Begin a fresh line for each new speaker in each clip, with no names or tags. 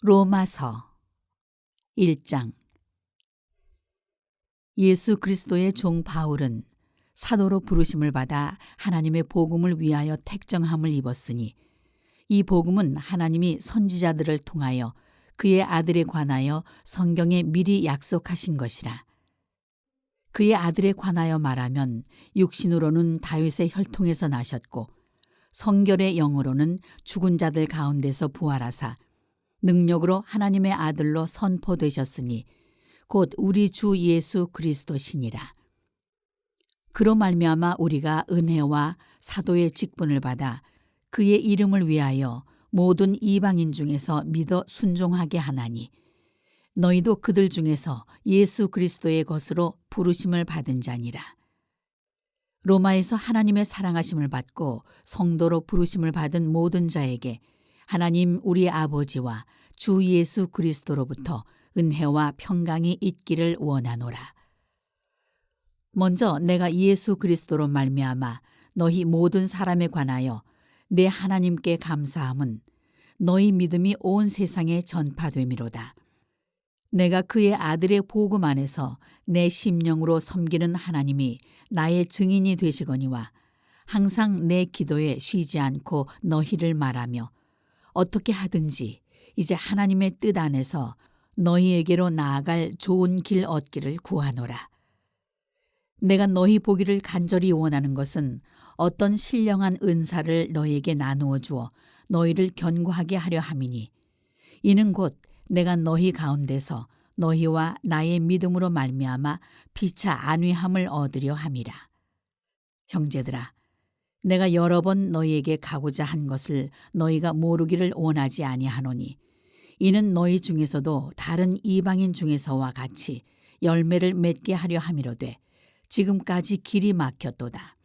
로마서 1장. 예수 그리스도의 종 바울은 사도로 부르심을 받아 하나님의 복음을 위하여 택정함을 입었으니 이 복음은 하나님이 선지자들을 통하여 그의 아들에 관하여 성경에 미리 약속하신 것이라. 그의 아들에 관하여 말하면 육신으로는 다윗의 혈통에서 나셨고 성결의 영으로는 죽은 자들 가운데서 부활하사 능력으로 하나님의 아들로 선포되셨으니 곧 우리 주 예수 그리스도시니라. 그로 말미암아 우리가 은혜와 사도의 직분을 받아 그의 이름을 위하여 모든 이방인 중에서 믿어 순종하게 하나니 너희도 그들 중에서 예수 그리스도의 것으로 부르심을 받은 자니라. 로마에서 하나님의 사랑하심을 받고 성도로 부르심을 받은 모든 자에게 하나님 우리 아버지와 주 예수 그리스도로부터 은혜와 평강이 있기를 원하노라. 먼저 내가 예수 그리스도로 말미암아 너희 모든 사람에 관하여 내 하나님께 감사함은 너희 믿음이 온 세상에 전파됨이로다. 내가 그의 아들의 복음 안에서 내 심령으로 섬기는 하나님이 나의 증인이 되시거니와 항상 내 기도에 쉬지 않고 너희를 말하며 어떻게 하든지 이제 하나님의 뜻 안에서 너희에게로 나아갈 좋은 길 얻기를 구하노라. 내가 너희 보기를 간절히 원하는 것은 어떤 신령한 은사를 너희에게 나누어 주어 너희를 견고하게 하려 함이니 이는 곧 내가 너희 가운데서 너희와 나의 믿음으로 말미암아 피차 안위함을 얻으려 함이라. 형제들아, 내가 여러 번 너희에게 가고자 한 것을 너희가 모르기를 원하지 아니하노니 이는 너희 중에서도 다른 이방인 중에서와 같이 열매를 맺게 하려 함이로되 지금까지 길이 막혔도다.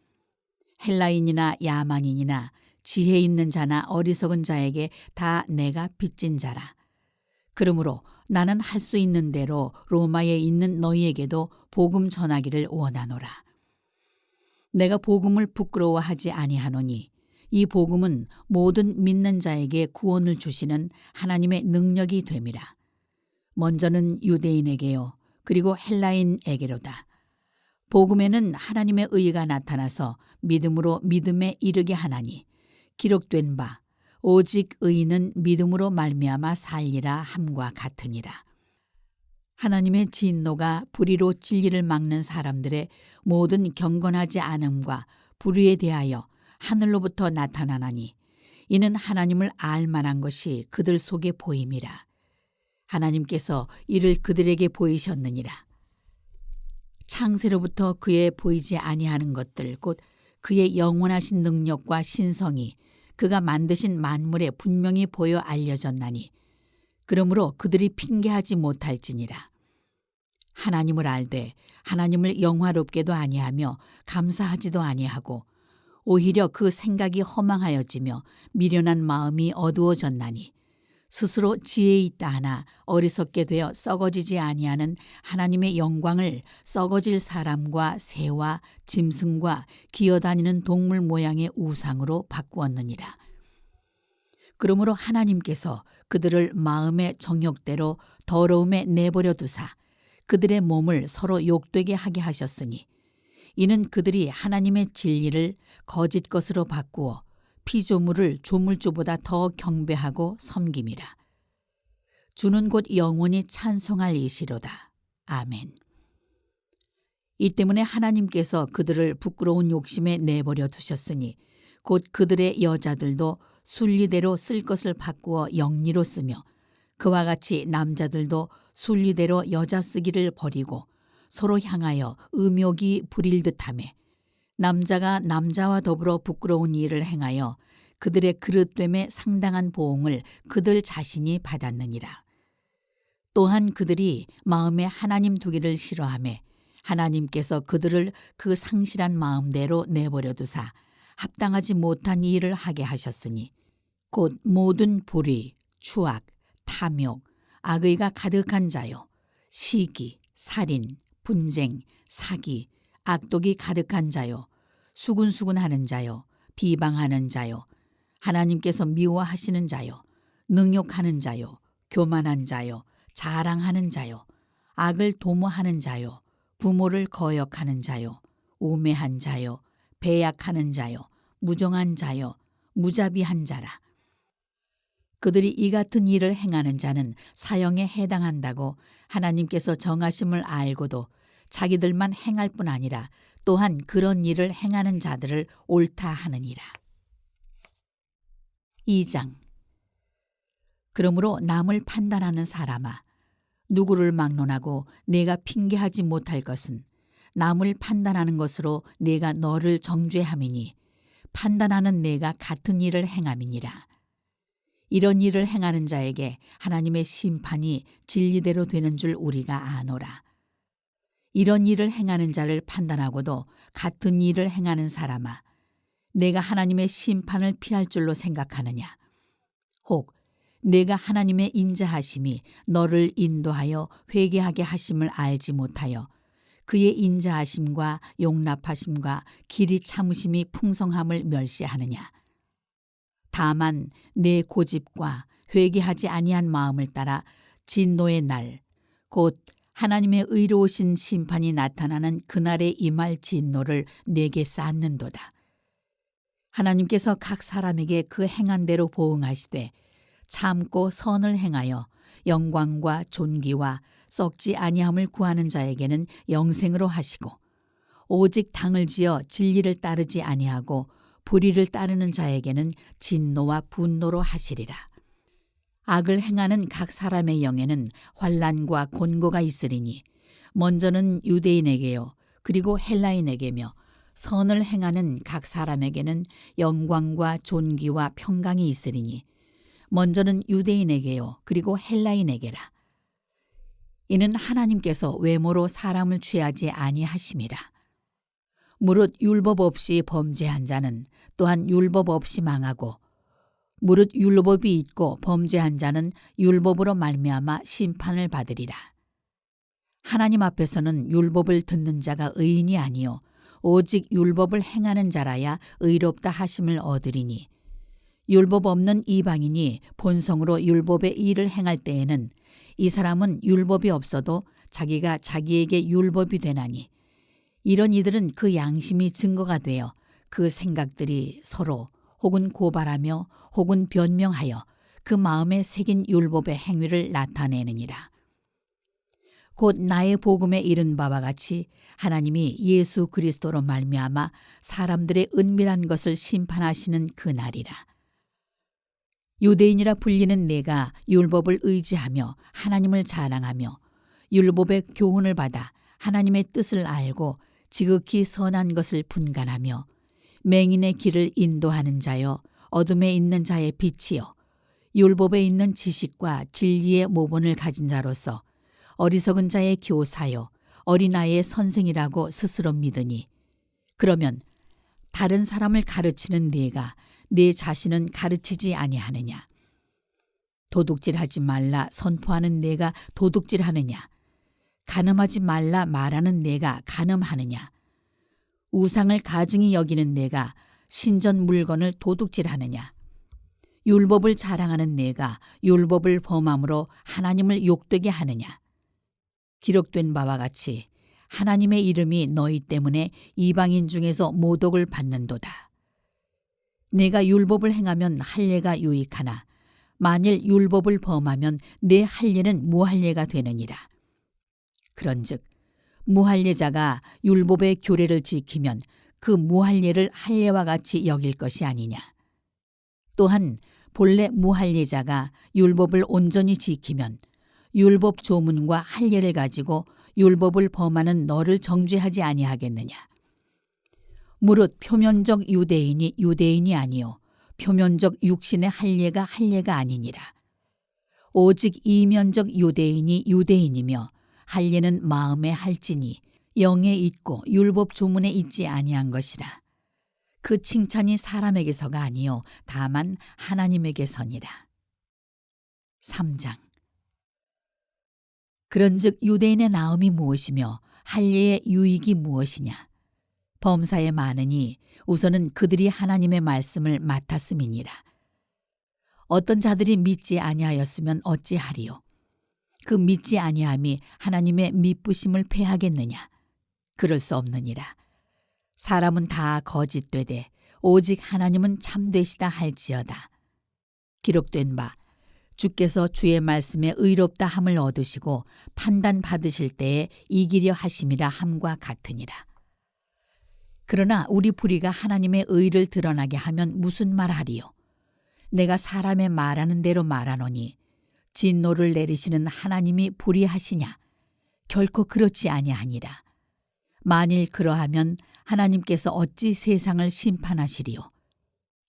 헬라인이나 야만인이나 지혜 있는 자나 어리석은 자에게 다 내가 빚진 자라. 그러므로 나는 할 수 있는 대로 로마에 있는 너희에게도 복음 전하기를 원하노라. 내가 복음을 부끄러워하지 아니하노니 이 복음은 모든 믿는 자에게 구원을 주시는 하나님의 능력이 됨이라. 먼저는 유대인에게요 그리고 헬라인에게로다. 복음에는 하나님의 의가 나타나서 믿음으로 믿음에 이르게 하나니 기록된 바 오직 의인은 믿음으로 말미암아 살리라 함과 같으니라. 하나님의 진노가 불의로 진리를 막는 사람들의 모든 경건하지 않음과 불의에 대하여 하늘로부터 나타나나니 이는 하나님을 알 만한 것이 그들 속에 보임이라. 하나님께서 이를 그들에게 보이셨느니라. 창세로부터 그의 보이지 아니하는 것들 곧 그의 영원하신 능력과 신성이 그가 만드신 만물에 분명히 보여 알려졌나니 그러므로 그들이 핑계하지 못할지니라. 하나님을 알되 하나님을 영화롭게도 아니하며 감사하지도 아니하고 오히려 그 생각이 허망하여지며 미련한 마음이 어두워졌나니 스스로 지혜 있다 하나 어리석게 되어 썩어지지 아니하는 하나님의 영광을 썩어질 사람과 새와 짐승과 기어다니는 동물 모양의 우상으로 바꾸었느니라. 그러므로 하나님께서 그들을 마음의 정욕대로 더러움에 내버려 두사 그들의 몸을 서로 욕되게 하게 하셨으니 이는 그들이 하나님의 진리를 거짓 것으로 바꾸어 피조물을 조물주보다 더 경배하고 섬김이라. 주는 곧 영원히 찬송할 이시로다. 아멘. 이 때문에 하나님께서 그들을 부끄러운 욕심에 내버려 두셨으니 곧 그들의 여자들도 순리대로 쓸 것을 바꾸어 영리로 쓰며 그와 같이 남자들도 순리대로 여자 쓰기를 버리고 서로 향하여 음욕이 부릴 듯하며 남자가 남자와 더불어 부끄러운 일을 행하여 그들의 그릇됨에 상당한 보응을 그들 자신이 받았느니라. 또한 그들이 마음에 하나님 두기를 싫어하며 하나님께서 그들을 그 상실한 마음대로 내버려 두사 합당하지 못한 일을 하게 하셨으니 곧 모든 불의, 추악, 탐욕, 악의가 가득한 자요 시기, 살인, 분쟁, 사기, 악독이 가득한 자요 수군수군하는 자요 비방하는 자요 하나님께서 미워하시는 자요 능욕하는 자요 교만한 자요, 자랑하는 자요, 악을 도모하는 자요, 부모를 거역하는 자요, 우매한 자요, 배약하는 자요, 무정한 자요, 무자비한 자라. 그들이 이 같은 일을 행하는 자는 사형에 해당한다고 하나님께서 정하심을 알고도 자기들만 행할 뿐 아니라 또한 그런 일을 행하는 자들을 옳다 하느니라. 2장. 그러므로 남을 판단하는 사람아, 누구를 막론하고 내가 핑계하지 못할 것은 남을 판단하는 것으로 내가 너를 정죄함이니 판단하는 내가 같은 일을 행함이니라. 이런 일을 행하는 자에게 하나님의 심판이 진리대로 되는 줄 우리가 아노라. 이런 일을 행하는 자를 판단하고도 같은 일을 행하는 사람아, 내가 하나님의 심판을 피할 줄로 생각하느냐? 혹 내가 하나님의 인자하심이 너를 인도하여 회개하게 하심을 알지 못하여 그의 인자하심과 용납하심과 길이 참으심이 풍성함을 멸시하느냐? 다만 내 고집과 회개하지 아니한 마음을 따라 진노의 날, 곧 하나님의 의로우신 심판이 나타나는 그날에 임할 진노를 내게 쌓는도다. 하나님께서 각 사람에게 그 행한 대로 보응하시되 참고 선을 행하여 영광과 존귀와 썩지 아니함을 구하는 자에게는 영생으로 하시고, 오직 당을 지어 진리를 따르지 아니하고 불의를 따르는 자에게는 진노와 분노로 하시리라. 악을 행하는 각 사람의 영에는 환난과 곤고가 있으리니 먼저는 유대인에게요 그리고 헬라인에게며 선을 행하는 각 사람에게는 영광과 존귀와 평강이 있으리니 먼저는 유대인에게요 그리고 헬라인에게라. 이는 하나님께서 외모로 사람을 취하지 아니하심이라. 무릇 율법 없이 범죄한 자는 또한 율법 없이 망하고, 무릇 율법이 있고 범죄한 자는 율법으로 말미암아 심판을 받으리라. 하나님 앞에서는 율법을 듣는 자가 의인이 아니요 오직 율법을 행하는 자라야 의롭다 하심을 얻으리니, 율법 없는 이방인이 본성으로 율법의 일을 행할 때에는 이 사람은 율법이 없어도 자기가 자기에게 율법이 되나니, 이런 이들은 그 양심이 증거가 되어 그 생각들이 서로 혹은 고발하며 혹은 변명하여 그 마음에 새긴 율법의 행위를 나타내느니라. 곧 나의 복음에 이른 바와 같이 하나님이 예수 그리스도로 말미암아 사람들의 은밀한 것을 심판하시는 그날이라. 유대인이라 불리는 내가 율법을 의지하며 하나님을 자랑하며 율법의 교훈을 받아 하나님의 뜻을 알고 지극히 선한 것을 분간하며 맹인의 길을 인도하는 자여 어둠에 있는 자의 빛이여 율법에 있는 지식과 진리의 모본을 가진 자로서 어리석은 자의 교사여 어린아이의 선생이라고 스스로 믿으니, 그러면 다른 사람을 가르치는 네가 네 자신은 가르치지 아니하느냐? 도둑질하지 말라 선포하는 네가 도둑질하느냐? 간음하지 말라 말하는 네가 간음하느냐? 우상을 가증히 여기는 네가 신전 물건을 도둑질하느냐? 율법을 자랑하는 네가 율법을 범함으로 하나님을 욕되게 하느냐? 기록된 바와 같이 하나님의 이름이 너희 때문에 이방인 중에서 모독을 받는도다. 내가 율법을 행하면 할례가 유익하나 만일 율법을 범하면 내 할례는 무할례가 되느니라. 그런즉 무할례자가 율법의 규례를 지키면 그 무할례를 할례와 같이 여길 것이 아니냐. 또한 본래 무할례자가 율법을 온전히 지키면 율법 조문과 할례를 가지고 율법을 범하는 너를 정죄하지 아니하겠느냐. 무릇 표면적 유대인이 유대인이 아니요 표면적 육신의 할례가 할례가 아니니라. 오직 이면적 유대인이 유대인이며 할례는 마음에 할지니 영에 있고 율법 조문에 있지 아니한 것이라. 그 칭찬이 사람에게서가 아니요 다만 하나님에게서니라. 3장. 그런즉 유대인의 나음이 무엇이며 할례의 유익이 무엇이냐? 범사에 많으니 우선은 그들이 하나님의 말씀을 맡았음이니라. 어떤 자들이 믿지 아니하였으면 어찌하리요? 그 믿지 아니함이 하나님의 미쁘심을 패하겠느냐? 그럴 수 없느니라. 사람은 다 거짓되되 오직 하나님은 참되시다 할지어다. 기록된 바 주께서 주의 말씀에 의롭다 함을 얻으시고 판단 받으실 때에 이기려 하심이라 함과 같으니라. 그러나 우리 불의가 하나님의 의를 드러나게 하면 무슨 말하리요? 내가 사람의 말하는 대로 말하노니 진노를 내리시는 하나님이 불의하시냐? 결코 그렇지 아니하니라. 만일 그러하면 하나님께서 어찌 세상을 심판하시리요?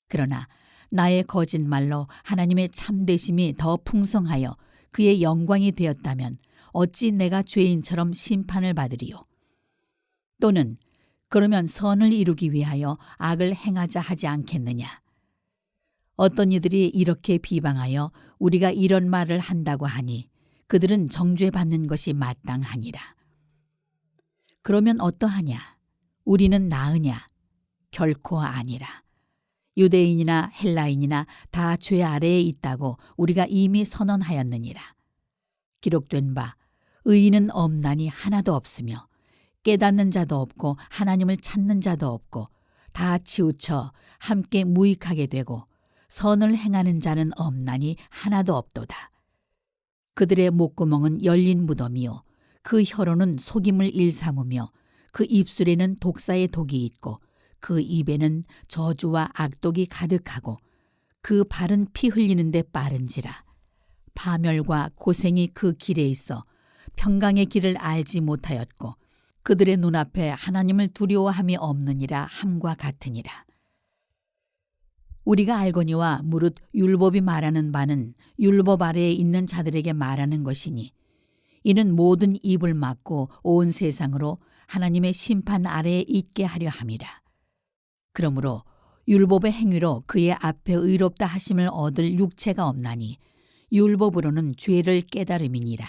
그러나 나의 거짓말로 하나님의 참되심이 더 풍성하여 그의 영광이 되었다면 어찌 내가 죄인처럼 심판을 받으리요? 또는 그러면 선을 이루기 위하여 악을 행하자 하지 않겠느냐? 어떤 이들이 이렇게 비방하여 우리가 이런 말을 한다고 하니 그들은 정죄받는 것이 마땅하니라. 그러면 어떠하냐? 우리는 나으냐? 결코 아니라. 유대인이나 헬라인이나 다 죄 아래에 있다고 우리가 이미 선언하였느니라. 기록된 바 의인은 없나니 하나도 없으며 깨닫는 자도 없고 하나님을 찾는 자도 없고 다 치우쳐 함께 무익하게 되고 선을 행하는 자는 없나니 하나도 없도다. 그들의 목구멍은 열린 무덤이요 그 혀로는 속임을 일삼으며 그 입술에는 독사의 독이 있고 그 입에는 저주와 악독이 가득하고 그 발은 피 흘리는 데 빠른지라. 파멸과 고생이 그 길에 있어 평강의 길을 알지 못하였고 그들의 눈앞에 하나님을 두려워함이 없느니라 함과 같으니라. 우리가 알거니와 무릇 율법이 말하는 바는 율법 아래에 있는 자들에게 말하는 것이니 이는 모든 입을 막고 온 세상으로 하나님의 심판 아래에 있게 하려 함이라. 그러므로 율법의 행위로 그의 앞에 의롭다 하심을 얻을 육체가 없나니 율법으로는 죄를 깨달음이니라.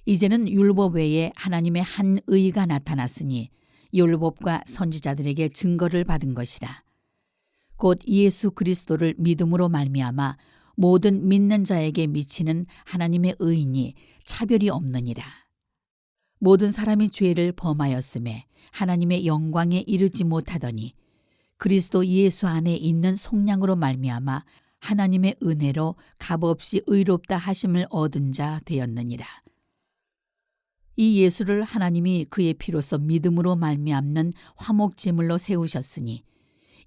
이제는 율법 외에 하나님의 한 의가 나타났으니 율법과 선지자들에게 증거를 받은 것이라. 곧 예수 그리스도를 믿음으로 말미암아 모든 믿는 자에게 미치는 하나님의 의인이 차별이 없느니라. 모든 사람이 죄를 범하였음에 하나님의 영광에 이르지 못하더니 그리스도 예수 안에 있는 속량으로 말미암아 하나님의 은혜로 값없이 의롭다 하심을 얻은 자 되었느니라. 이 예수를 하나님이 그의 피로써 믿음으로 말미암는 화목제물로 세우셨으니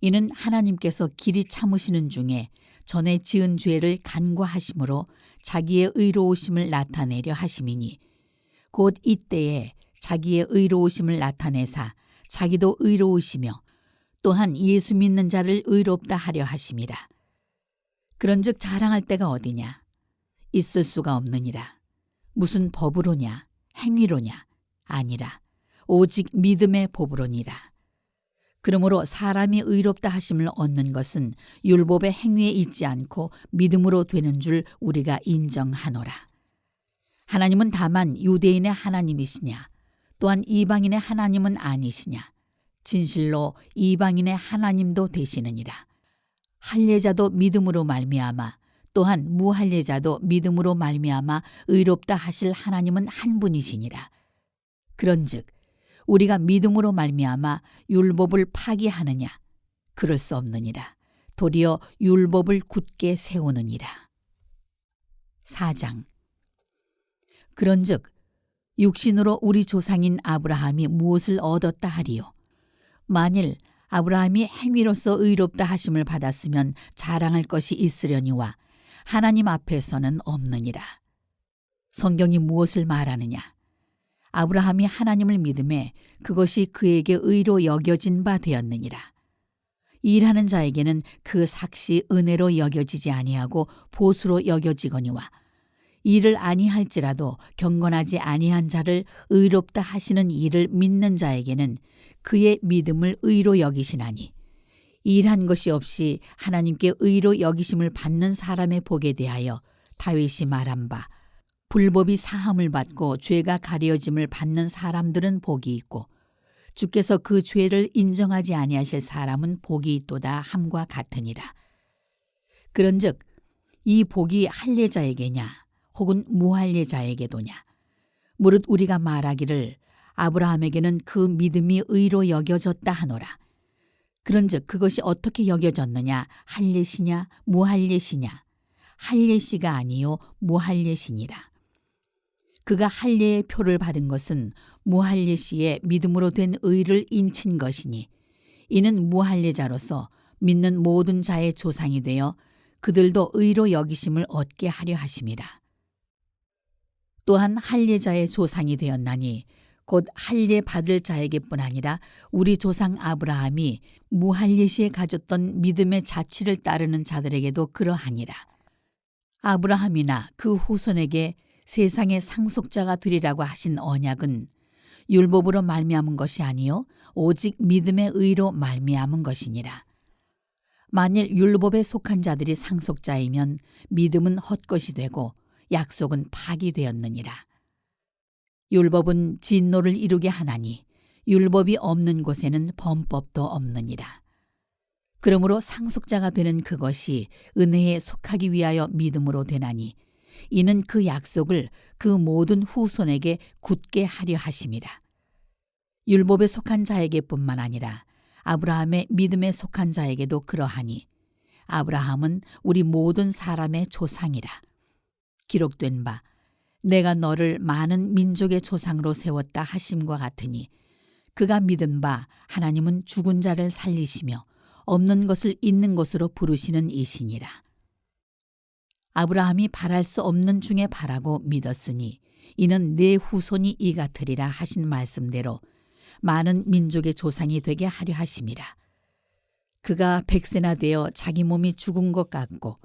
이는 하나님께서 길이 참으시는 중에 전에 지은 죄를 간과하심으로 자기의 의로우심을 나타내려 하심이니 곧 이때에 자기의 의로우심을 나타내사 자기도 의로우시며 또한 예수 믿는 자를 의롭다 하려 하심이라. 그런즉 자랑할 때가 어디냐? 있을 수가 없느니라. 무슨 법으로냐? 행위로냐? 아니라 오직 믿음의 법으로니라. 그러므로 사람이 의롭다 하심을 얻는 것은 율법의 행위에 있지 않고 믿음으로 되는 줄 우리가 인정하노라. 하나님은 다만 유대인의 하나님이시냐? 또한 이방인의 하나님은 아니시냐? 진실로 이방인의 하나님도 되시느니라. 할례자도 믿음으로 말미암아 또한 무할례자도 믿음으로 말미암아 의롭다 하실 하나님은 한 분이시니라. 그런즉 우리가 믿음으로 말미암아 율법을 파기하느냐? 그럴 수 없느니라. 도리어 율법을 굳게 세우느니라. 4장. 그런즉 육신으로 우리 조상인 아브라함이 무엇을 얻었다 하리요? 만일 아브라함이 행위로서 의롭다 하심을 받았으면 자랑할 것이 있으려니와 하나님 앞에서는 없느니라. 성경이 무엇을 말하느냐? 아브라함이 하나님을 믿음에 그것이 그에게 의로 여겨진 바 되었느니라. 일하는 자에게는 그 삭시 은혜로 여겨지지 아니하고 보수로 여겨지거니와 일을 아니할지라도 경건하지 아니한 자를 의롭다 하시는 이를 믿는 자에게는 그의 믿음을 의로 여기시나니 일한 것이 없이 하나님께 의로 여기심을 받는 사람의 복에 대하여 다윗이 말한 바 불법이 사함을 받고 죄가 가려짐을 받는 사람들은 복이 있고 주께서 그 죄를 인정하지 아니하실 사람은 복이 있도다 함과 같으니라. 그런즉 이 복이 할례자에게냐 혹은 무할례자에게도냐? 무릇 우리가 말하기를 아브라함에게는 그 믿음이 의로 여겨졌다 하노라. 그런즉 그것이 어떻게 여겨졌느냐? 할례시냐 무할례시냐? 할례시가 아니요 무할례시니라. 그가 할례의 표를 받은 것은 무할례시의 믿음으로 된 의를 인친 것이니 이는 무할례자로서 믿는 모든 자의 조상이 되어 그들도 의로 여기심을 얻게 하려 하심이라. 또한 할례자의 조상이 되었나니 곧 할례 받을 자에게뿐 아니라 우리 조상 아브라함이 무할례시에 가졌던 믿음의 자취를 따르는 자들에게도 그러하니라. 아브라함이나 그 후손에게 세상의 상속자가 되리라고 하신 언약은 율법으로 말미암은 것이 아니요 오직 믿음의 의로 말미암은 것이니라. 만일 율법에 속한 자들이 상속자이면 믿음은 헛것이 되고 약속은 파기되었느니라. 율법은 진노를 이루게 하나니 율법이 없는 곳에는 범법도 없느니라. 그러므로 상속자가 되는 그것이 은혜에 속하기 위하여 믿음으로 되나니 이는 그 약속을 그 모든 후손에게 굳게 하려 하심이라. 율법에 속한 자에게뿐만 아니라 아브라함의 믿음에 속한 자에게도 그러하니 아브라함은 우리 모든 사람의 조상이라. 기록된 바 내가 너를 많은 민족의 조상으로 세웠다 하심과 같으니 그가 믿은 바 하나님은 죽은 자를 살리시며 없는 것을 있는 것으로 부르시는 이시니라. 아브라함이 바랄 수 없는 중에 바라고 믿었으니 이는 내 후손이 이 같으리라 하신 말씀대로 많은 민족의 조상이 되게 하려 하심이라. 그가 100세나 되어 자기 몸이 죽은 것 같고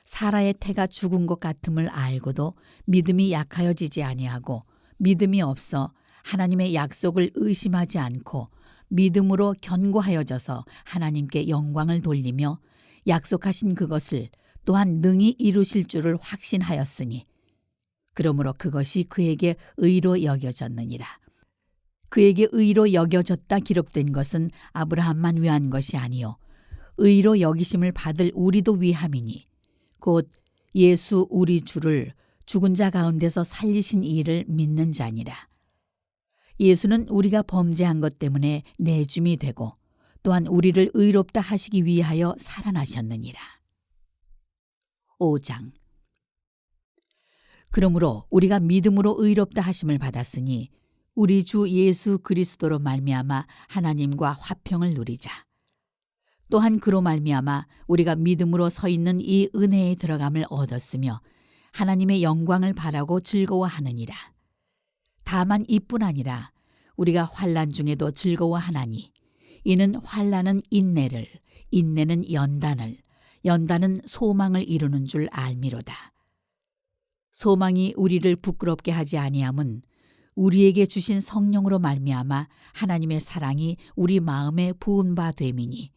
사라의 태가 죽은 것 같음을 알고도 믿음이 약하여지지 아니하고 믿음이 없어 하나님의 약속을 의심하지 않고 믿음으로 견고하여져서 하나님께 영광을 돌리며 약속하신 그것을 또한 능히 이루실 줄을 확신하였으니 그러므로 그것이 그에게 의로 여겨졌느니라. 그에게 의로 여겨졌다 기록된 것은 아브라함만 위한 것이 아니요 의로 여기심을 받을 우리도 위함이니 곧 예수 우리 주를 죽은 자 가운데서 살리신 이를 믿는 자니라. 예수는 우리가 범죄한 것 때문에 내줌이 되고 또한 우리를 의롭다 하시기 위하여 살아나셨느니라. 5장. 그러므로 우리가 믿음으로 의롭다 하심을 받았으니 우리 주 예수 그리스도로 말미암아 하나님과 화평을 누리자. 또한 그로 말미암아 우리가 믿음으로 서 있는 이 은혜에 들어감을 얻었으며 하나님의 영광을 바라고 즐거워하느니라. 다만 이뿐 아니라 우리가 환난 중에도 즐거워하나니 이는 환난은 인내를, 인내는 연단을, 연단은 소망을 이루는 줄 알미로다. 소망이 우리를 부끄럽게 하지 아니함은 우리에게 주신 성령으로 말미암아 하나님의 사랑이 우리 마음에 부은 바 됨이니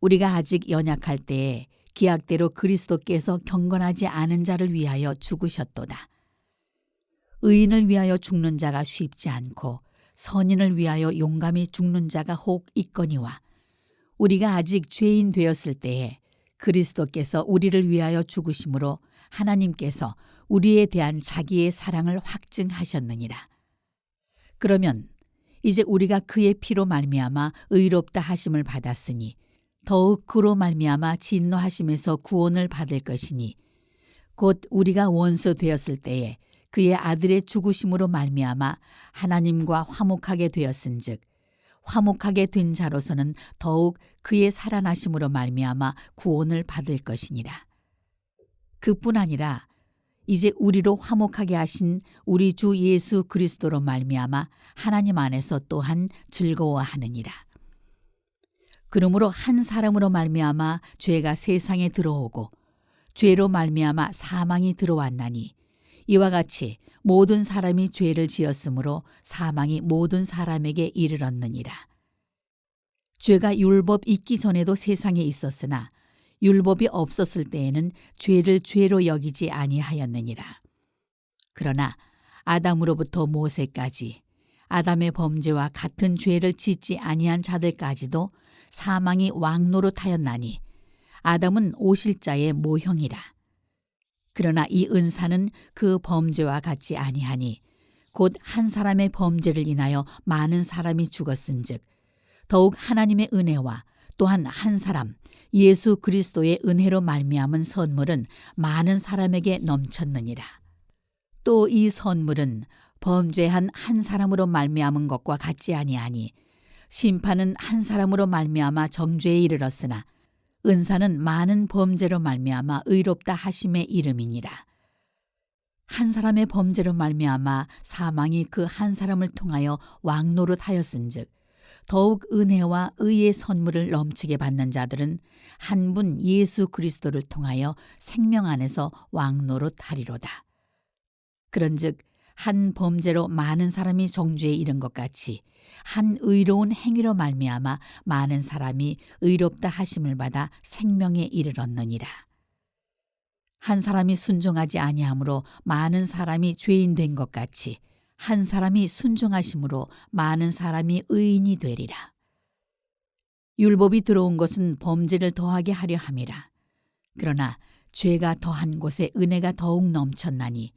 우리가 아직 연약할 때에 기약대로 그리스도께서 경건하지 않은 자를 위하여 죽으셨도다. 의인을 위하여 죽는 자가 쉽지 않고 선인을 위하여 용감히 죽는 자가 혹 있거니와 우리가 아직 죄인 되었을 때에 그리스도께서 우리를 위하여 죽으심으로 하나님께서 우리에 대한 자기의 사랑을 확증하셨느니라. 그러면 이제 우리가 그의 피로 말미암아 의롭다 하심을 받았으니 더욱 그로 말미암아 진노하심에서 구원을 받을 것이니 곧 우리가 원수 되었을 때에 그의 아들의 죽으심으로 말미암아 하나님과 화목하게 되었은즉 화목하게 된 자로서는 더욱 그의 살아나심으로 말미암아 구원을 받을 것이니라. 그뿐 아니라 이제 우리로 화목하게 하신 우리 주 예수 그리스도로 말미암아 하나님 안에서 또한 즐거워하느니라. 그러므로 한 사람으로 말미암아 죄가 세상에 들어오고 죄로 말미암아 사망이 들어왔나니 이와 같이 모든 사람이 죄를 지었으므로 사망이 모든 사람에게 이르렀느니라. 죄가 율법 있기 전에도 세상에 있었으나 율법이 없었을 때에는 죄를 죄로 여기지 아니하였느니라. 그러나 아담으로부터 모세까지 아담의 범죄와 같은 죄를 짓지 아니한 자들까지도 사망이 왕노릇하였나니 아담은 오실자의 모형이라. 그러나 이 은사는 그 범죄와 같지 아니하니 곧 한 사람의 범죄를 인하여 많은 사람이 죽었은즉 더욱 하나님의 은혜와 또한 한 사람 예수 그리스도의 은혜로 말미암은 선물은 많은 사람에게 넘쳤느니라. 또 이 선물은 범죄한 한 사람으로 말미암은 것과 같지 아니하니 심판은 한 사람으로 말미암아 정죄에 이르렀으나 은사는 많은 범죄로 말미암아 의롭다 하심의 이름이니라. 한 사람의 범죄로 말미암아 사망이 그 한 사람을 통하여 왕노릇하였은즉 더욱 은혜와 의의 선물을 넘치게 받는 자들은 한 분 예수 그리스도를 통하여 생명 안에서 왕노릇하리로다. 그런즉 한 범죄로 많은 사람이 정죄에 이른 것 같이 한 의로운 행위로 말미암아 많은 사람이 의롭다 하심을 받아 생명에 이르렀느니라. 한 사람이 순종하지 아니함으로 많은 사람이 죄인 된 것 같이 한 사람이 순종하심으로 많은 사람이 의인이 되리라. 율법이 들어온 것은 범죄를 더하게 하려 함이라. 그러나 죄가 더한 곳에 은혜가 더욱 넘쳤나니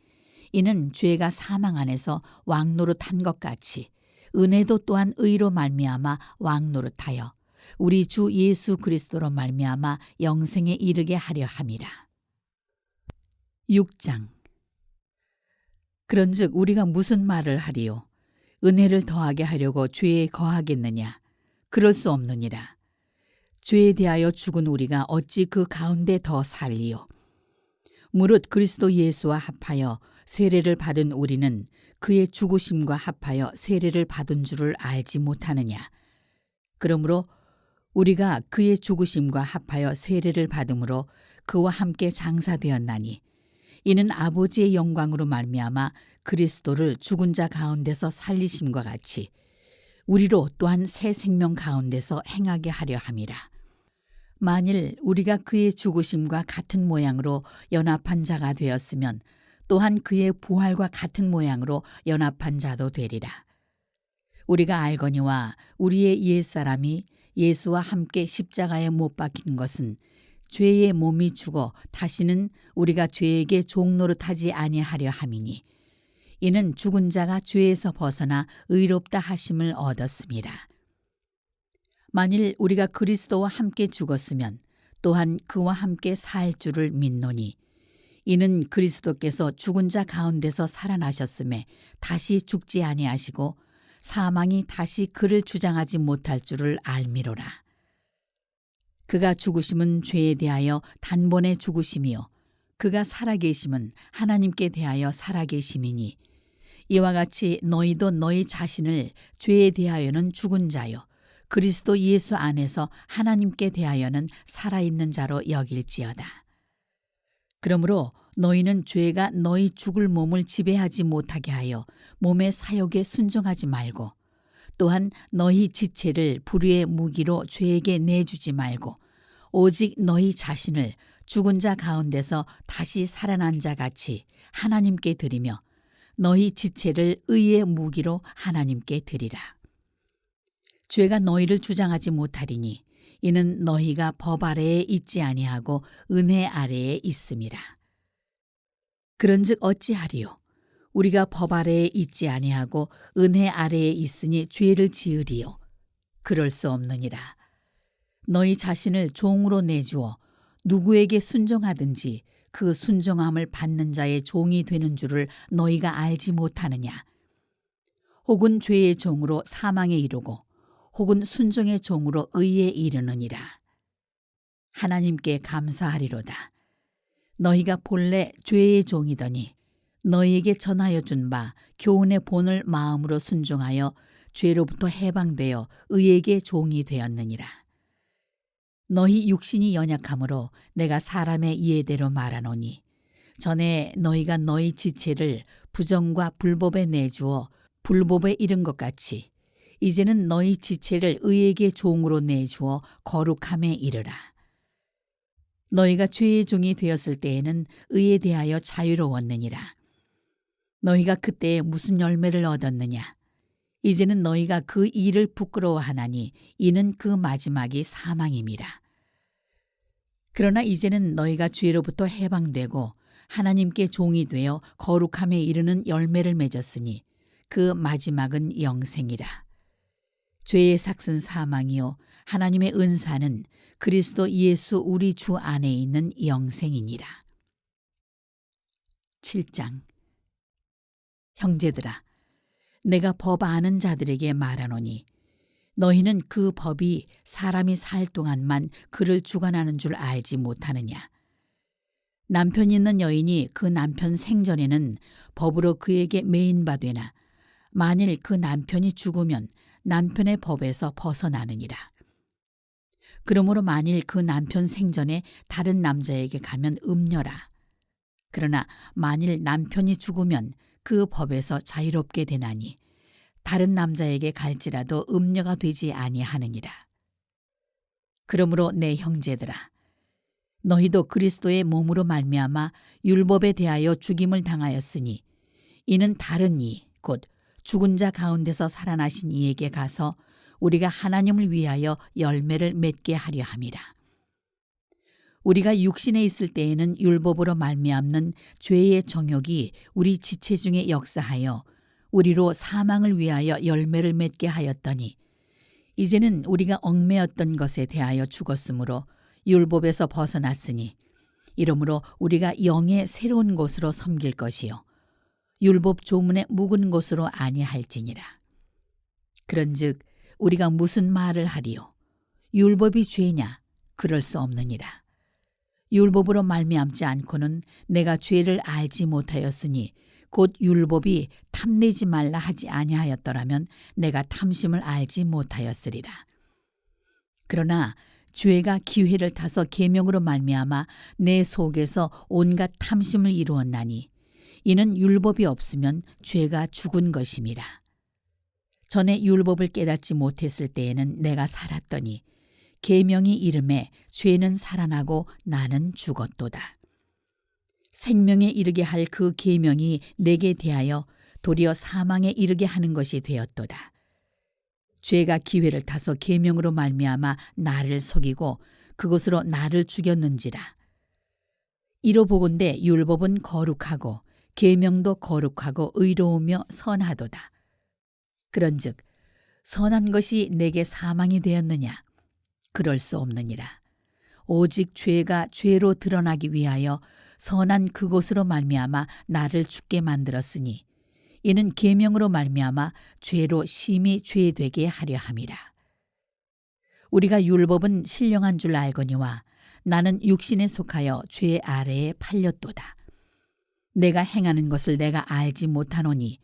이는 죄가 사망 안에서 왕노릇한 것 같이 은혜도 또한 의로 말미암아 왕노릇하여 우리 주 예수 그리스도로 말미암아 영생에 이르게 하려 함이라. 6장. 그런즉 우리가 무슨 말을 하리요? 은혜를 더하게 하려고 죄에 거하겠느냐? 그럴 수 없느니라. 죄에 대하여 죽은 우리가 어찌 그 가운데 더 살리요? 무릇 그리스도 예수와 합하여 세례를 받은 우리는 그의 죽으심과 합하여 세례를 받은 줄을 알지 못하느냐? 그러므로 우리가 그의 죽으심과 합하여 세례를 받음으로 그와 함께 장사되었나니 이는 아버지의 영광으로 말미암아 그리스도를 죽은 자 가운데서 살리심과 같이 우리로 또한 새 생명 가운데서 행하게 하려 함이라. 만일 우리가 그의 죽으심과 같은 모양으로 연합한 자가 되었으면 또한 그의 부활과 같은 모양으로 연합한 자도 되리라. 우리가 알거니와 우리의 옛사람이 예수와 함께 십자가에 못 박힌 것은 죄의 몸이 죽어 다시는 우리가 죄에게 종노릇하지 아니하려 함이니 이는 죽은 자가 죄에서 벗어나 의롭다 하심을 얻었습니다. 만일 우리가 그리스도와 함께 죽었으면 또한 그와 함께 살 줄을 믿노니 이는 그리스도께서 죽은 자 가운데서 살아나셨음에 다시 죽지 아니하시고 사망이 다시 그를 주장하지 못할 줄을 알미로라. 그가 죽으심은 죄에 대하여 단번에 죽으심이요 그가 살아계심은 하나님께 대하여 살아계심이니 이와 같이 너희도 너희 자신을 죄에 대하여는 죽은 자요 그리스도 예수 안에서 하나님께 대하여는 살아있는 자로 여길지어다. 그러므로 너희는 죄가 너희 죽을 몸을 지배하지 못하게 하여 몸의 사욕에 순종하지 말고 또한 너희 지체를 불의의 무기로 죄에게 내주지 말고 오직 너희 자신을 죽은 자 가운데서 다시 살아난 자 같이 하나님께 드리며 너희 지체를 의의 무기로 하나님께 드리라. 죄가 너희를 주장하지 못하리니 이는 너희가 법 아래에 있지 아니하고 은혜 아래에 있음이라. 그런즉 어찌하리요? 우리가 법 아래에 있지 아니하고 은혜 아래에 있으니 죄를 지으리요? 그럴 수 없느니라. 너희 자신을 종으로 내주어 누구에게 순종하든지 그 순종함을 받는 자의 종이 되는 줄을 너희가 알지 못하느냐? 혹은 죄의 종으로 사망에 이르고 혹은 순종의 종으로 의에 이르느니라. 하나님께 감사하리로다. 너희가 본래 죄의 종이더니 너희에게 전하여 준 바 교훈의 본을 마음으로 순종하여 죄로부터 해방되어 의에게 종이 되었느니라. 너희 육신이 연약함으로 내가 사람의 이해대로 말하노니 전에 너희가 너희 지체를 부정과 불법에 내주어 불법에 이른 것 같이 이제는 너희 지체를 의에게 종으로 내주어 거룩함에 이르라. 너희가 죄의 종이 되었을 때에는 의에 대하여 자유로웠느니라. 너희가 그때에 무슨 열매를 얻었느냐? 이제는 너희가 그 일을 부끄러워하나니 이는 그 마지막이 사망임이라. 그러나 이제는 너희가 죄로부터 해방되고 하나님께 종이 되어 거룩함에 이르는 열매를 맺었으니 그 마지막은 영생이라. 죄의 삭은 사망이요 하나님의 은사는 그리스도 예수 우리 주 안에 있는 영생이니라. 7장. 형제들아, 내가 법 아는 자들에게 말하노니 너희는 그 법이 사람이 살 동안만 그를 주관하는 줄 알지 못하느냐. 남편 있는 여인이 그 남편 생전에는 법으로 그에게 매인바되나 만일 그 남편이 죽으면 남편의 법에서 벗어나느니라. 그러므로 만일 그 남편 생전에 다른 남자에게 가면 음녀라. 그러나 만일 남편이 죽으면 그 법에서 자유롭게 되나니 다른 남자에게 갈지라도 음녀가 되지 아니하느니라. 그러므로 내 형제들아, 너희도 그리스도의 몸으로 말미암아 율법에 대하여 죽임을 당하였으니 이는 다른 이 곧 죽은 자 가운데서 살아나신 이에게 가서 우리가 하나님을 위하여 열매를 맺게 하려 함이라. 우리가 육신에 있을 때에는 율법으로 말미암는 죄의 정욕이 우리 지체 중에 역사하여 우리로 사망을 위하여 열매를 맺게 하였더니 이제는 우리가 얽매였던 것에 대하여 죽었으므로 율법에서 벗어났으니 이러므로 우리가 영의 새로운 곳으로 섬길 것이요 율법 조문의 묵은 곳으로 아니할지니라. 그런즉 우리가 무슨 말을 하리요? 율법이 죄냐? 그럴 수 없느니라. 율법으로 말미암지 않고는 내가 죄를 알지 못하였으니 곧 율법이 탐내지 말라 하지 아니하였더라면 내가 탐심을 알지 못하였으리라. 그러나 죄가 기회를 타서 계명으로 말미암아 내 속에서 온갖 탐심을 이루었나니 이는 율법이 없으면 죄가 죽은 것임이라. 전에 율법을 깨닫지 못했을 때에는 내가 살았더니 계명이 이름에 죄는 살아나고 나는 죽었도다. 생명에 이르게 할 그 계명이 내게 대하여 도리어 사망에 이르게 하는 것이 되었도다. 죄가 기회를 타서 계명으로 말미암아 나를 속이고 그것으로 나를 죽였는지라. 이로 보건대 율법은 거룩하고 계명도 거룩하고 의로우며 선하도다. 그런즉 선한 것이 내게 사망이 되었느냐? 그럴 수 없느니라. 오직 죄가 죄로 드러나기 위하여 선한 그것으로 말미암아 나를 죽게 만들었으니 이는 계명으로 말미암아 죄로 심히 죄되게 하려 함이라. 우리가 율법은 신령한 줄 알거니와 나는 육신에 속하여 죄 아래에 팔렸도다. 내가 행하는 것을 내가 알지 못하노니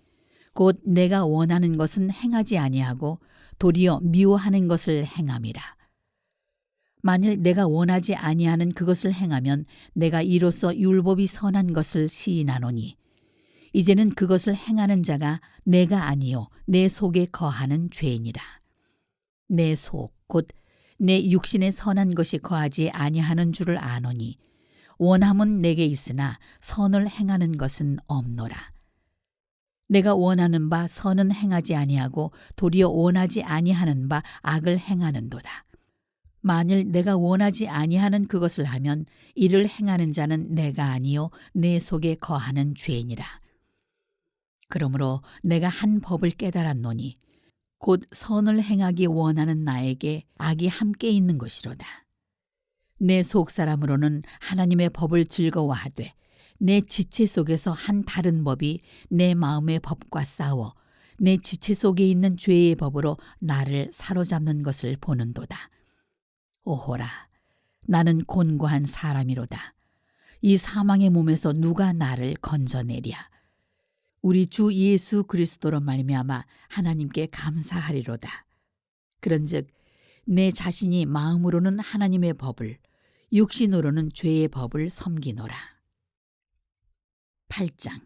곧 내가 원하는 것은 행하지 아니하고 도리어 미워하는 것을 행함이라. 만일 내가 원하지 아니하는 그것을 행하면 내가 이로써 율법이 선한 것을 시인하노니 이제는 그것을 행하는 자가 내가 아니요 내 속에 거하는 죄이니라. 내 속 곧 내 육신에 선한 것이 거하지 아니하는 줄을 아노니 원함은 내게 있으나 선을 행하는 것은 없노라. 내가 원하는 바 선은 행하지 아니하고 도리어 원하지 아니하는 바 악을 행하는도다. 만일 내가 원하지 아니하는 그것을 하면 이를 행하는 자는 내가 아니요 내 속에 거하는 죄이니라. 그러므로 내가 한 법을 깨달았노니 곧 선을 행하기 원하는 나에게 악이 함께 있는 것이로다. 내 속사람으로는 하나님의 법을 즐거워하되 내 지체 속에서 한 다른 법이 내 마음의 법과 싸워 내 지체 속에 있는 죄의 법으로 나를 사로잡는 것을 보는도다. 오호라, 나는 곤고한 사람이로다. 이 사망의 몸에서 누가 나를 건져내랴. 우리 주 예수 그리스도로 말미암아 하나님께 감사하리로다. 그런즉 내 자신이 마음으로는 하나님의 법을 육신으로는 죄의 법을 섬기노라. 8장.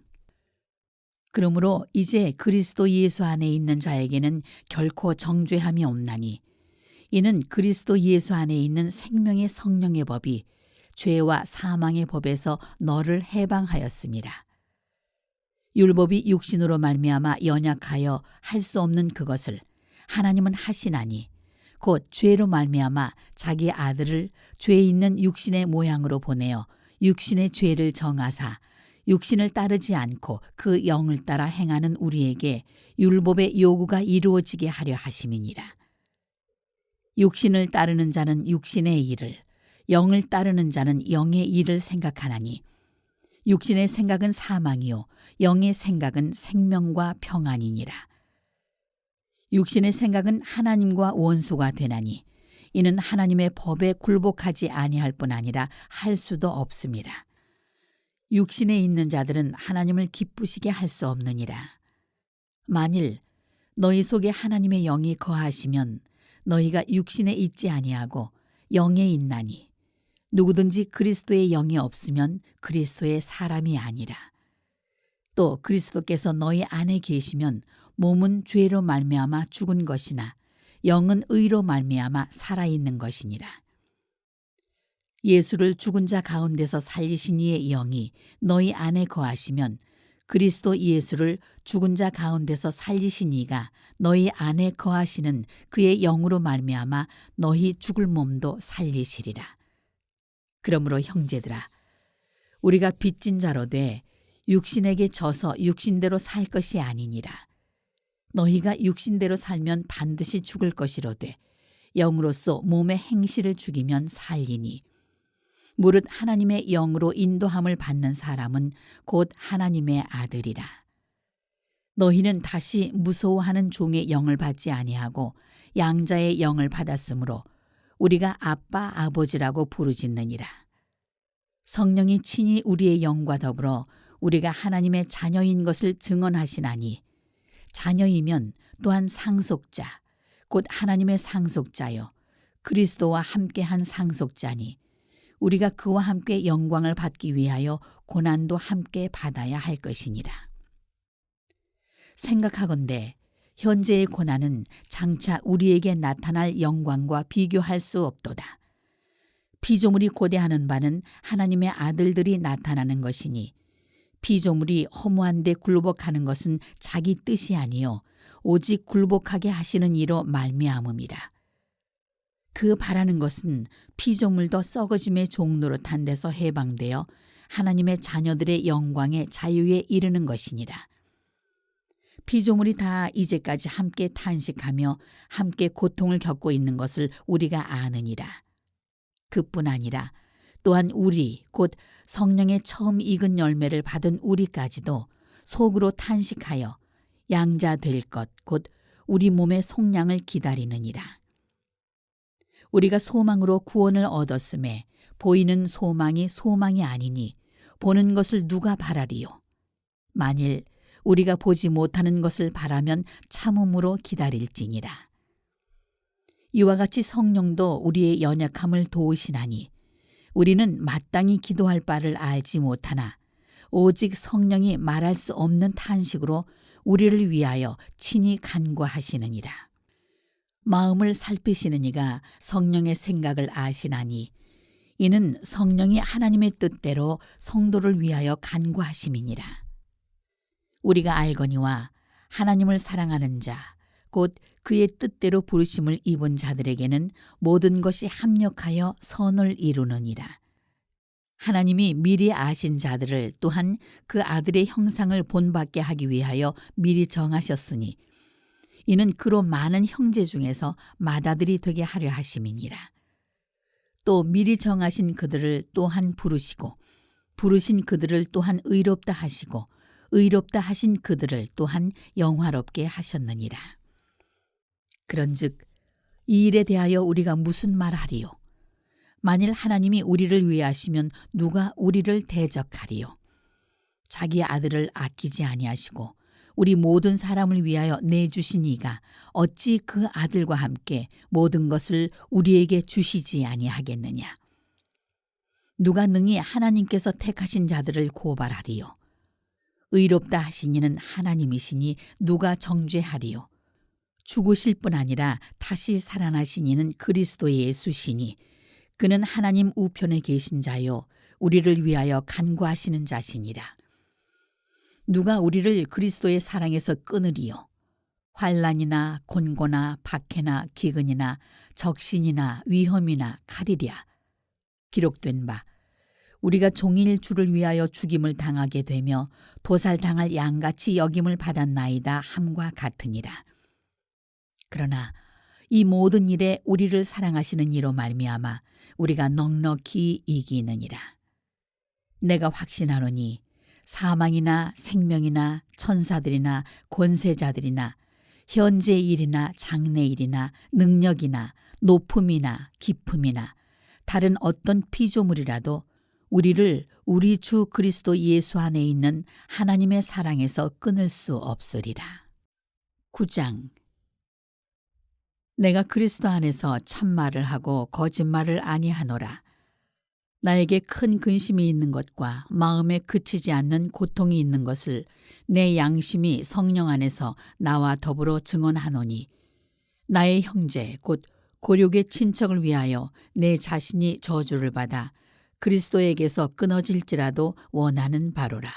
그러므로 이제 그리스도 예수 안에 있는 자에게는 결코 정죄함이 없나니 이는 그리스도 예수 안에 있는 생명의 성령의 법이 죄와 사망의 법에서 너를 해방하였음이라. 율법이 육신으로 말미암아 연약하여 할 수 없는 그것을 하나님은 하시나니 곧 죄로 말미암아 자기 아들을 죄 있는 육신의 모양으로 보내어 육신의 죄를 정하사 육신을 따르지 않고 그 영을 따라 행하는 우리에게 율법의 요구가 이루어지게 하려 하심이니라. 육신을 따르는 자는 육신의 일을, 영을 따르는 자는 영의 일을 생각하나니 육신의 생각은 사망이요 영의 생각은 생명과 평안이니라. 육신의 생각은 하나님과 원수가 되나니 이는 하나님의 법에 굴복하지 아니할 뿐 아니라 할 수도 없음이라. 육신에 있는 자들은 하나님을 기쁘시게 할 수 없느니라. 만일 너희 속에 하나님의 영이 거하시면 너희가 육신에 있지 아니하고 영에 있나니 누구든지 그리스도의 영이 없으면 그리스도의 사람이 아니라. 또 그리스도께서 너희 안에 계시면 몸은 죄로 말미암아 죽은 것이나 영은 의로 말미암아 살아있는 것이니라. 예수를 죽은 자 가운데서 살리신 이의 영이 너희 안에 거하시면 그리스도 예수를 죽은 자 가운데서 살리신 이가 너희 안에 거하시는 그의 영으로 말미암아 너희 죽을 몸도 살리시리라. 그러므로 형제들아, 우리가 빚진 자로 돼 육신에게 져서 육신대로 살 것이 아니니라. 너희가 육신대로 살면 반드시 죽을 것이로되 영으로서 몸의 행실을 죽이면 살리니 무릇 하나님의 영으로 인도함을 받는 사람은 곧 하나님의 아들이라. 너희는 다시 무서워하는 종의 영을 받지 아니하고 양자의 영을 받았으므로 우리가 아빠 아버지라고 부르짖느니라. 성령이 친히 우리의 영과 더불어 우리가 하나님의 자녀인 것을 증언하시나니 자녀이면 또한 상속자 곧 하나님의 상속자요 그리스도와 함께한 상속자니 우리가 그와 함께 영광을 받기 위하여 고난도 함께 받아야 할 것이니라. 생각하건대 현재의 고난은 장차 우리에게 나타날 영광과 비교할 수 없도다. 피조물이 고대하는 바는 하나님의 아들들이 나타나는 것이니 피조물이 허무한 데 굴복하는 것은 자기 뜻이 아니요 오직 굴복하게 하시는 이로 말미암음이라. 그 바라는 것은 피조물도 썩어짐의 종노릇한 데서 해방되어 하나님의 자녀들의 영광의 자유에 이르는 것이니라. 피조물이 다 이제까지 함께 탄식하며 함께 고통을 겪고 있는 것을 우리가 아느니라. 그뿐 아니라 또한 우리 곧 성령의 처음 익은 열매를 받은 우리까지도 속으로 탄식하여 양자 될 것 곧 우리 몸의 속량을 기다리느니라. 우리가 소망으로 구원을 얻었음에 보이는 소망이 소망이 아니니 보는 것을 누가 바라리요. 만일 우리가 보지 못하는 것을 바라면 참음으로 기다릴지니라. 이와 같이 성령도 우리의 연약함을 도우시나니 우리는 마땅히 기도할 바를 알지 못하나 오직 성령이 말할 수 없는 탄식으로 우리를 위하여 친히 간구하시느니라. 마음을 살피시는 이가 성령의 생각을 아시나니 이는 성령이 하나님의 뜻대로 성도를 위하여 간구하심이니라. 우리가 알거니와 하나님을 사랑하는 자 곧 그의 뜻대로 부르심을 입은 자들에게는 모든 것이 합력하여 선을 이루느니라. 하나님이 미리 아신 자들을 또한 그 아들의 형상을 본받게 하기 위하여 미리 정하셨으니 이는 그로 많은 형제 중에서 맏아들이 되게 하려 하심이니라. 또 미리 정하신 그들을 또한 부르시고 부르신 그들을 또한 의롭다 하시고 의롭다 하신 그들을 또한 영화롭게 하셨느니라. 그런즉 이 일에 대하여 우리가 무슨 말하리요? 만일 하나님이 우리를 위하시면 누가 우리를 대적하리요? 자기 아들을 아끼지 아니하시고 우리 모든 사람을 위하여 내주신 이가 어찌 그 아들과 함께 모든 것을 우리에게 주시지 아니하겠느냐? 누가 능히 하나님께서 택하신 자들을 고발하리요? 의롭다 하신 이는 하나님이시니 누가 정죄하리요? 죽으실 뿐 아니라 다시 살아나신 이는 그리스도 예수시니 그는 하나님 우편에 계신 자요 우리를 위하여 간구하시는 자시니라. 누가 우리를 그리스도의 사랑에서 끊으리요? 환난이나 곤고나 박해나 기근이나 적신이나 위험이나 칼이랴. 기록된 바 우리가 종일 주를 위하여 죽임을 당하게 되며 도살당할 양같이 여김을 받았나이다 함과 같으니라. 그러나 이 모든 일에 우리를 사랑하시는 이로 말미암아 우리가 넉넉히 이기느니라. 내가 확신하노니 사망이나 생명이나 천사들이나 권세자들이나 현재 일이나 장래 일이나 능력이나 높음이나 깊음이나 다른 어떤 피조물이라도 우리를 우리 주 그리스도 예수 안에 있는 하나님의 사랑에서 끊을 수 없으리라. 9장. 내가 그리스도 안에서 참말을 하고 거짓말을 아니하노라. 나에게 큰 근심이 있는 것과 마음에 그치지 않는 고통이 있는 것을 내 양심이 성령 안에서 나와 더불어 증언하노니 나의 형제 곧 고륙의 친척을 위하여 내 자신이 저주를 받아 그리스도에게서 끊어질지라도 원하는 바로라.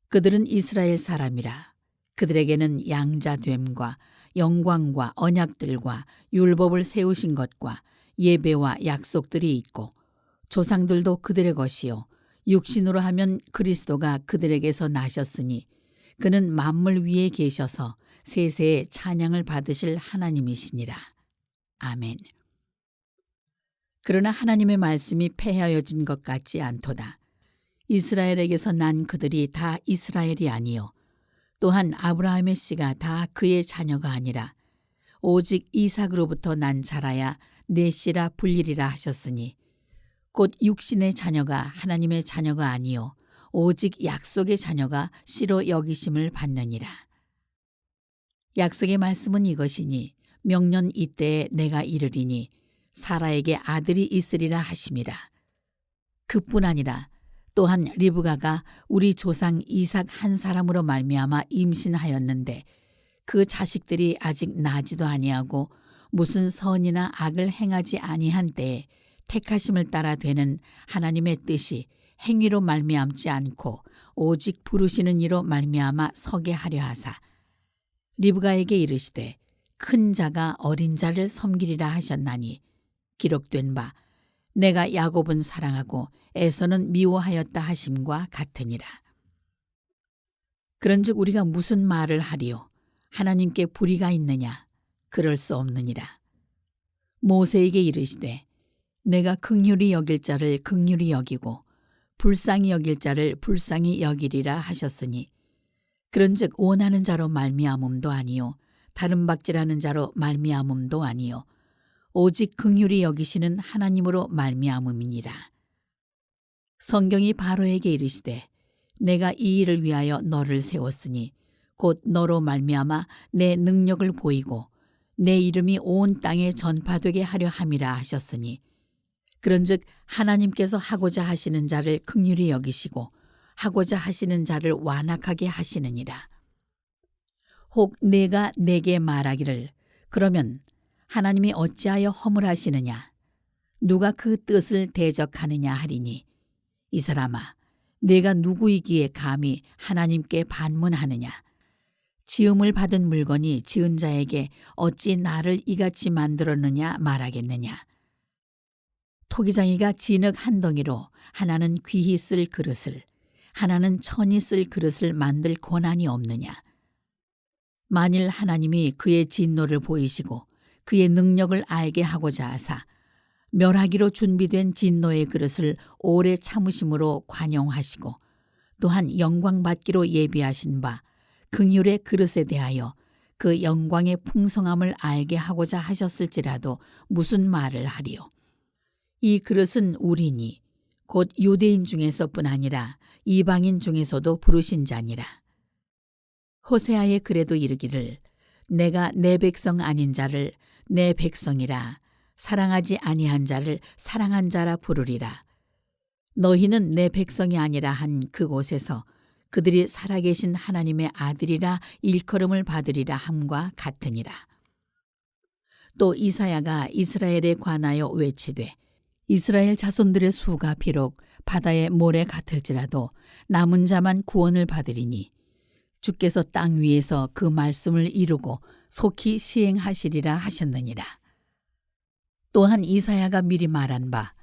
그들은 이스라엘 사람이라. 그들에게는 양자됨과 영광과 언약들과 율법을 세우신 것과 예배와 약속들이 있고 조상들도 그들의 것이요 육신으로 하면 그리스도가 그들에게서 나셨으니 그는 만물 위에 계셔서 세세의 찬양을 받으실 하나님이시니라. 아멘. 그러나 하나님의 말씀이 폐하여진 것 같지 않도다. 이스라엘에게서 난 그들이 다 이스라엘이 아니요 또한 아브라함의 씨가 다 그의 자녀가 아니라 오직 이삭으로부터 난 자라야 내 씨라 불리리라 하셨으니 곧 육신의 자녀가 하나님의 자녀가 아니요 오직 약속의 자녀가 씨로 여기심을 받느니라. 약속의 말씀은 이것이니 명년 이때에 내가 이르리니 사라에게 아들이 있으리라 하심이라. 그뿐 아니라 또한 리브가가 우리 조상 이삭 한 사람으로 말미암아 임신하였는데 그 자식들이 아직 나지도 아니하고 무슨 선이나 악을 행하지 아니한 때에 택하심을 따라 되는 하나님의 뜻이 행위로 말미암지 않고 오직 부르시는 이로 말미암아 서게 하려 하사 리브가에게 이르시되 큰 자가 어린 자를 섬기리라 하셨나니 기록된 바 내가 야곱은 사랑하고 에서는 미워하였다 하심과 같으니라. 그런즉 우리가 무슨 말을 하리요? 하나님께 불의가 있느냐? 그럴 수 없느니라. 모세에게 이르시되 내가 긍휼히 여길 자를 긍휼히 여기고 불쌍히 여길 자를 불쌍히 여기리라 하셨으니 그런즉 원하는 자로 말미암음도 아니요 다른 박질하는 자로 말미암음도 아니요 오직 긍휼히 여기시는 하나님으로 말미암음이니라. 성경이 바로에게 이르시되 내가 이 일을 위하여 너를 세웠으니 곧 너로 말미암아 내 능력을 보이고 내 이름이 온 땅에 전파되게 하려 함이라 하셨으니 그런즉 하나님께서 하고자 하시는 자를 긍휼히 여기시고 하고자 하시는 자를 완악하게 하시느니라. 혹 내가 내게 말하기를 그러면 하나님이 어찌하여 허물하시느냐 누가 그 뜻을 대적하느냐 하리니 이 사람아 내가 누구이기에 감히 하나님께 반문하느냐 지음을 받은 물건이 지은 자에게 어찌 나를 이같이 만들었느냐 말하겠느냐 토기장이가 진흙 한 덩이로 하나는 귀히 쓸 그릇을 하나는 천히 쓸 그릇을 만들 권한이 없느냐 만일 하나님이 그의 진노를 보이시고 그의 능력을 알게 하고자 하사 멸하기로 준비된 진노의 그릇을 오래 참으심으로 관용하시고 또한 영광받기로 예비하신 바 긍휼의 그릇에 대하여 그 영광의 풍성함을 알게 하고자 하셨을지라도 무슨 말을 하리요. 이 그릇은 우리니 곧 유대인 중에서뿐 아니라 이방인 중에서도 부르신 자니라. 호세아의 글에도 이르기를 내가 내 백성 아닌 자를 내 백성이라 사랑하지 아니한 자를 사랑한 자라 부르리라. 너희는 내 백성이 아니라 한 그곳에서 그들이 살아계신 하나님의 아들이라 일컬음을 받으리라 함과 같으니라. 또 이사야가 이스라엘에 관하여 외치되 이스라엘 자손들의 수가 비록 바다의 모래 같을지라도 남은 자만 구원을 받으리니 주께서 땅 위에서 그 말씀을 이루고 속히 시행하시리라 하셨느니라. 또한 이사야가 미리 말한 바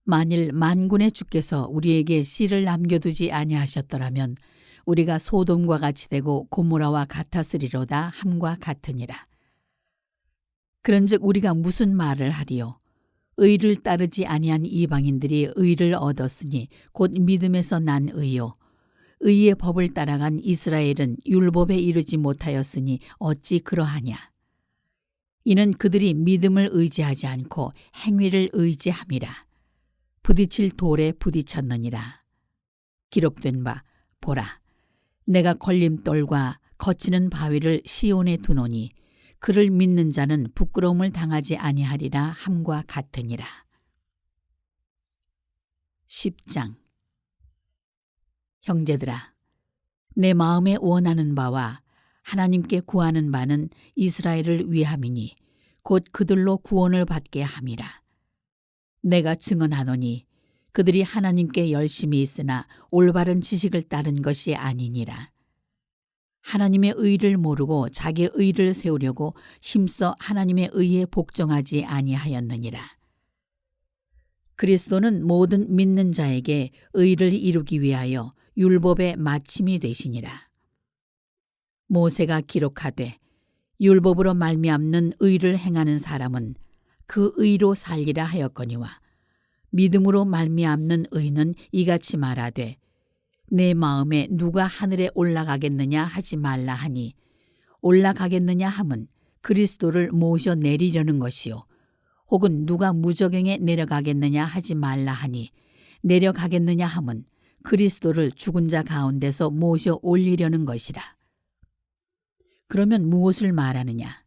만일 만군의 주께서 우리에게 씨를 남겨두지 아니하셨더라면 우리가 소돔과 같이 되고 고모라와 같았으리로다 함과 같으니라. 그런즉 우리가 무슨 말을 하리요? 의를 따르지 아니한 이방인들이 의를 얻었으니 곧 믿음에서 난 의요. 의의 법을 따라간 이스라엘은 율법에 이르지 못하였으니 어찌 그러하냐? 이는 그들이 믿음을 의지하지 않고 행위를 의지함이라. 부딪힐 돌에 부딪혔느니라. 기록된 바 보라, 내가 걸림돌과 거치는 바위를 시온에 두노니 그를 믿는 자는 부끄러움을 당하지 아니하리라 함과 같으니라. 10장. 형제들아, 내 마음에 원하는 바와 하나님께 구하는 바는 이스라엘을 위함이니 곧 그들로 구원을 받게 함이라. 내가 증언하노니 그들이 하나님께 열심히 있으나 올바른 지식을 따른 것이 아니니라. 하나님의 의를 모르고 자기의 의를 세우려고 힘써 하나님의 의에 복종하지 아니하였느니라. 그리스도는 모든 믿는 자에게 의를 이루기 위하여 율법의 마침이 되시니라. 모세가 기록하되 율법으로 말미암는 의를 행하는 사람은 그 의로 살리라 하였거니와 믿음으로 말미암는 의는 이같이 말하되 내 마음에 누가 하늘에 올라가겠느냐 하지 말라 하니 올라가겠느냐 함은 그리스도를 모셔 내리려는 것이요 혹은 누가 무저갱에 내려가겠느냐 하지 말라 하니 내려가겠느냐 함은 그리스도를 죽은 자 가운데서 모셔 올리려는 것이라. 그러면 무엇을 말하느냐?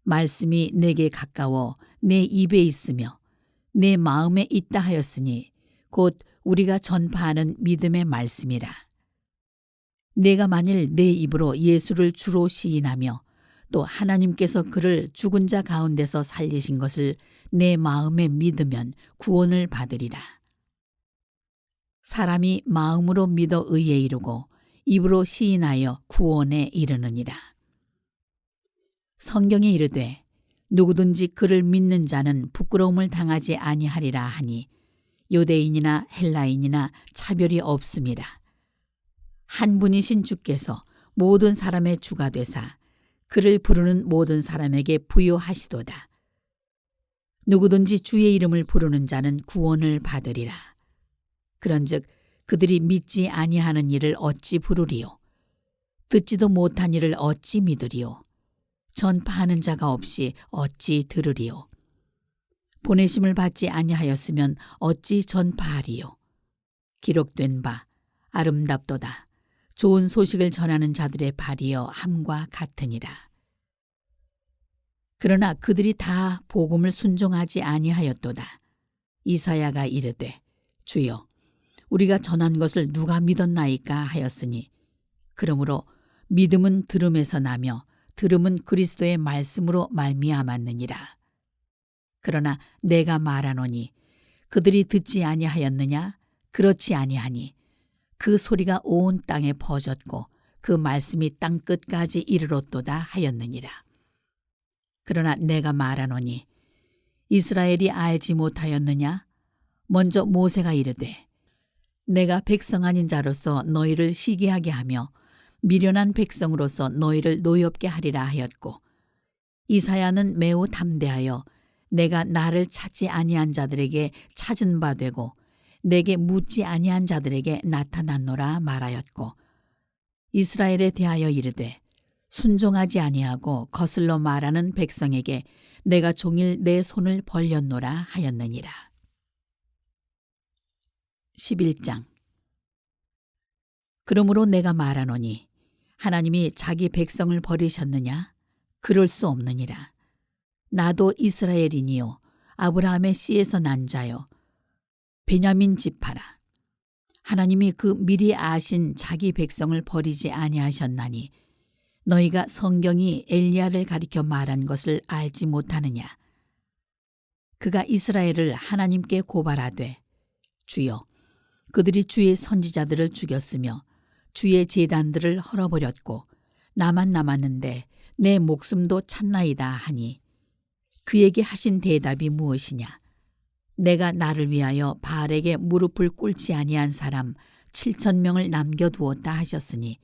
말씀이 내게 가까워 내 입에 있으며 내 마음에 있다 하였으니 곧 우리가 전파하는 믿음의 말씀이라. 내가 만일 내 입으로 예수를 주로 시인하며 또 하나님께서 그를 죽은 자 가운데서 살리신 것을 내 마음에 믿으면 구원을 받으리라. 사람이 마음으로 믿어 의에 이르고 입으로 시인하여 구원에 이르느니라. 성경에 이르되 누구든지 그를 믿는 자는 부끄러움을 당하지 아니하리라 하니 유대인이나 헬라인이나 차별이 없음이라. 한 분이신 주께서 모든 사람의 주가 되사 그를 부르는 모든 사람에게 부요하시도다. 누구든지 주의 이름을 부르는 자는 구원을 받으리라. 그런즉 그들이 믿지 아니하는 일을 어찌 부르리요? 듣지도 못한 일을 어찌 믿으리요? 전파하는 자가 없이 어찌 들으리요? 보내심을 받지 아니하였으면 어찌 전파하리요? 기록된 바 아름답도다. 좋은 소식을 전하는 자들의 발이여 함과 같으니라. 그러나 그들이 다 복음을 순종하지 아니하였도다. 이사야가 이르되 주여 우리가 전한 것을 누가 믿었나이까 하였으니 그러므로 믿음은 들음에서 나며 들음은 그리스도의 말씀으로 말미암았느니라. 그러나 내가 말하노니 그들이 듣지 아니하였느냐? 그렇지 아니하니 그 소리가 온 땅에 퍼졌고 그 말씀이 땅 끝까지 이르렀도다 하였느니라. 그러나 내가 말하노니 이스라엘이 알지 못하였느냐? 먼저 모세가 이르되 내가 백성 아닌 자로서 너희를 시기하게 하며 미련한 백성으로서 너희를 노엽게 하리라 하였고 이사야는 매우 담대하여 내가 나를 찾지 아니한 자들에게 찾은 바 되고 내게 묻지 아니한 자들에게 나타났노라 말하였고 이스라엘에 대하여 이르되 순종하지 아니하고 거슬러 말하는 백성에게 내가 종일 내 손을 벌렸노라 하였느니라. 11장. 그러므로 내가 말하노니 하나님이 자기 백성을 버리셨느냐? 그럴 수 없느니라. 나도 이스라엘이니요 아브라함의 씨에서 난 자요 베냐민 지파라. 하나님이 그 미리 아신 자기 백성을 버리지 아니하셨나니 너희가 성경이 엘리야를 가리켜 말한 것을 알지 못하느냐? 그가 이스라엘을 하나님께 고발하되 주여 그들이 주의 선지자들을 죽였으며 주의 제단들을 헐어버렸고 나만 남았는데 내 목숨도 찼나이다 하니 그에게 하신 대답이 무엇이냐? 내가 나를 위하여 바알에게 무릎을 꿇지 아니한 사람 7,000명을 남겨두었다 하셨으니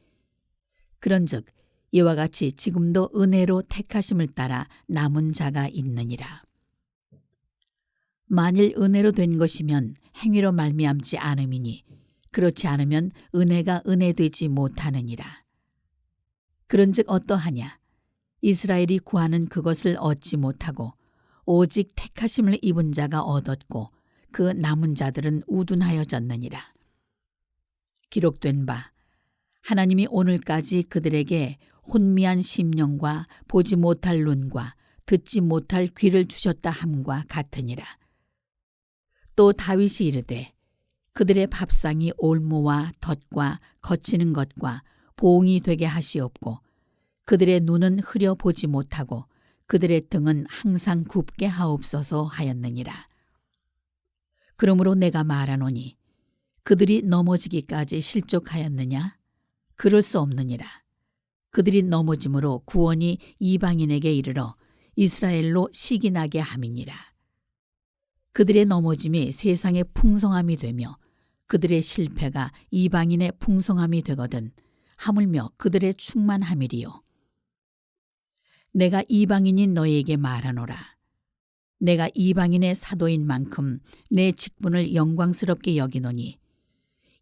그런즉 이와 같이 지금도 은혜로 택하심을 따라 남은 자가 있느니라. 만일 은혜로 된 것이면 행위로 말미암지 않음이니 그렇지 않으면 은혜가 은혜되지 못하느니라. 그런즉 어떠하냐? 이스라엘이 구하는 그것을 얻지 못하고 오직 택하심을 입은 자가 얻었고 그 남은 자들은 우둔하여졌느니라. 기록된 바 하나님이 오늘까지 그들에게 혼미한 심령과 보지 못할 눈과 듣지 못할 귀를 주셨다 함과 같으니라. 또 다윗이 이르되 그들의 밥상이 올무와 덫과 거치는 것과 보응이 되게 하시옵고 그들의 눈은 흐려 보지 못하고 그들의 등은 항상 굽게 하옵소서 하였느니라. 그러므로 내가 말하노니 그들이 넘어지기까지 실족하였느냐? 그럴 수 없느니라. 그들이 넘어짐으로 구원이 이방인에게 이르러 이스라엘로 시기 나게 함이니라. 그들의 넘어짐이 세상의 풍성함이 되며 그들의 실패가 이방인의 풍성함이 되거든 하물며 그들의 충만함이리요. 내가 이방인인 너희에게 말하노라. 내가 이방인의 사도인 만큼 내 직분을 영광스럽게 여기노니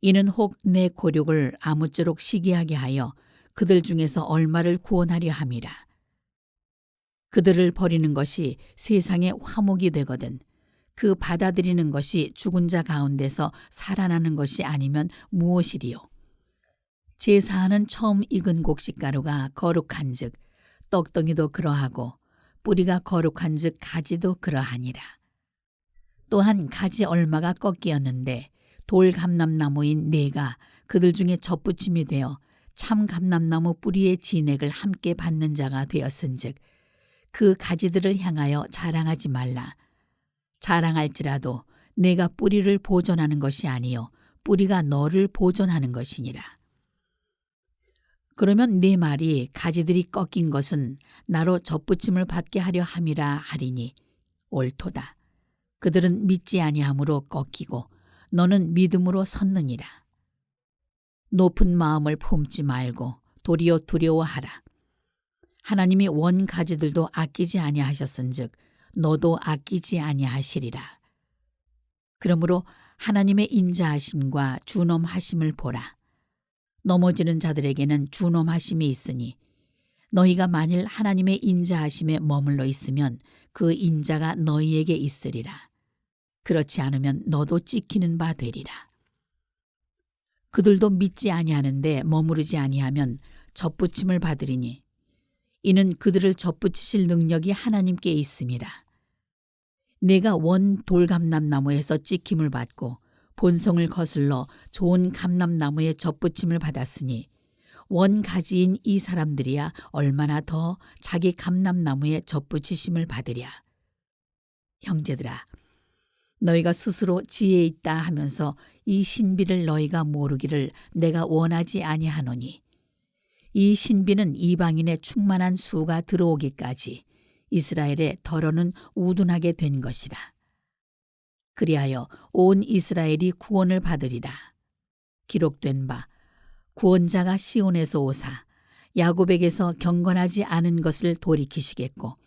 이는 혹 내 고륙을 아무쪼록 시기하게 하여 그들 중에서 얼마를 구원하려 함이라. 그들을 버리는 것이 세상의 화목이 되거든 그 받아들이는 것이 죽은 자 가운데서 살아나는 것이 아니면 무엇이리요. 제사하는 처음 익은 곡식가루가 거룩한즉 떡덩이도 그러하고 뿌리가 거룩한즉 가지도 그러하니라. 또한 가지 얼마가 꺾이었는데 돌 감람나무인 내가 그들 중에 젖붙임이 되어 참 감람나무 뿌리의 진액을 함께 받는 자가 되었은즉 그 가지들을 향하여 자랑하지 말라. 자랑할지라도 내가 뿌리를 보존하는 것이 아니요 뿌리가 너를 보존하는 것이니라. 그러면 네 말이 가지들이 꺾인 것은 나로 젖붙임을 받게 하려 함이라 하리니 옳도다. 그들은 믿지 아니함으로 꺾이고 너는 믿음으로 섰느니라. 높은 마음을 품지 말고 도리어 두려워하라. 하나님이 원 가지들도 아끼지 아니하셨은즉 너도 아끼지 아니하시리라. 그러므로 하나님의 인자하심과 준엄하심을 보라. 넘어지는 자들에게는 준엄하심이 있으니 너희가 만일 하나님의 인자하심에 머물러 있으면 그 인자가 너희에게 있으리라. 그렇지 않으면 너도 찍히는 바 되리라. 그들도 믿지 아니하는데 머무르지 아니하면 젖붙임을 받으리니 이는 그들을 젖붙이실 능력이 하나님께 있음이라. 내가 원 돌감람나무에서 찍힘을 받고 본성을 거슬러 좋은 감람나무에 젖붙임을 받았으니 원 가지인 이 사람들이야 얼마나 더 자기 감람나무에 젖붙이심을 받으랴. 형제들아, 너희가 스스로 지혜 있다 하면서 이 신비를 너희가 모르기를 내가 원하지 아니하노니 이 신비는 이방인의 충만한 수가 들어오기까지 이스라엘의 덜어는 우둔하게 된 것이라. 그리하여 온 이스라엘이 구원을 받으리라. 기록된 바 구원자가 시온에서 오사 야곱에게서 경건하지 않은 것을 돌이키시겠고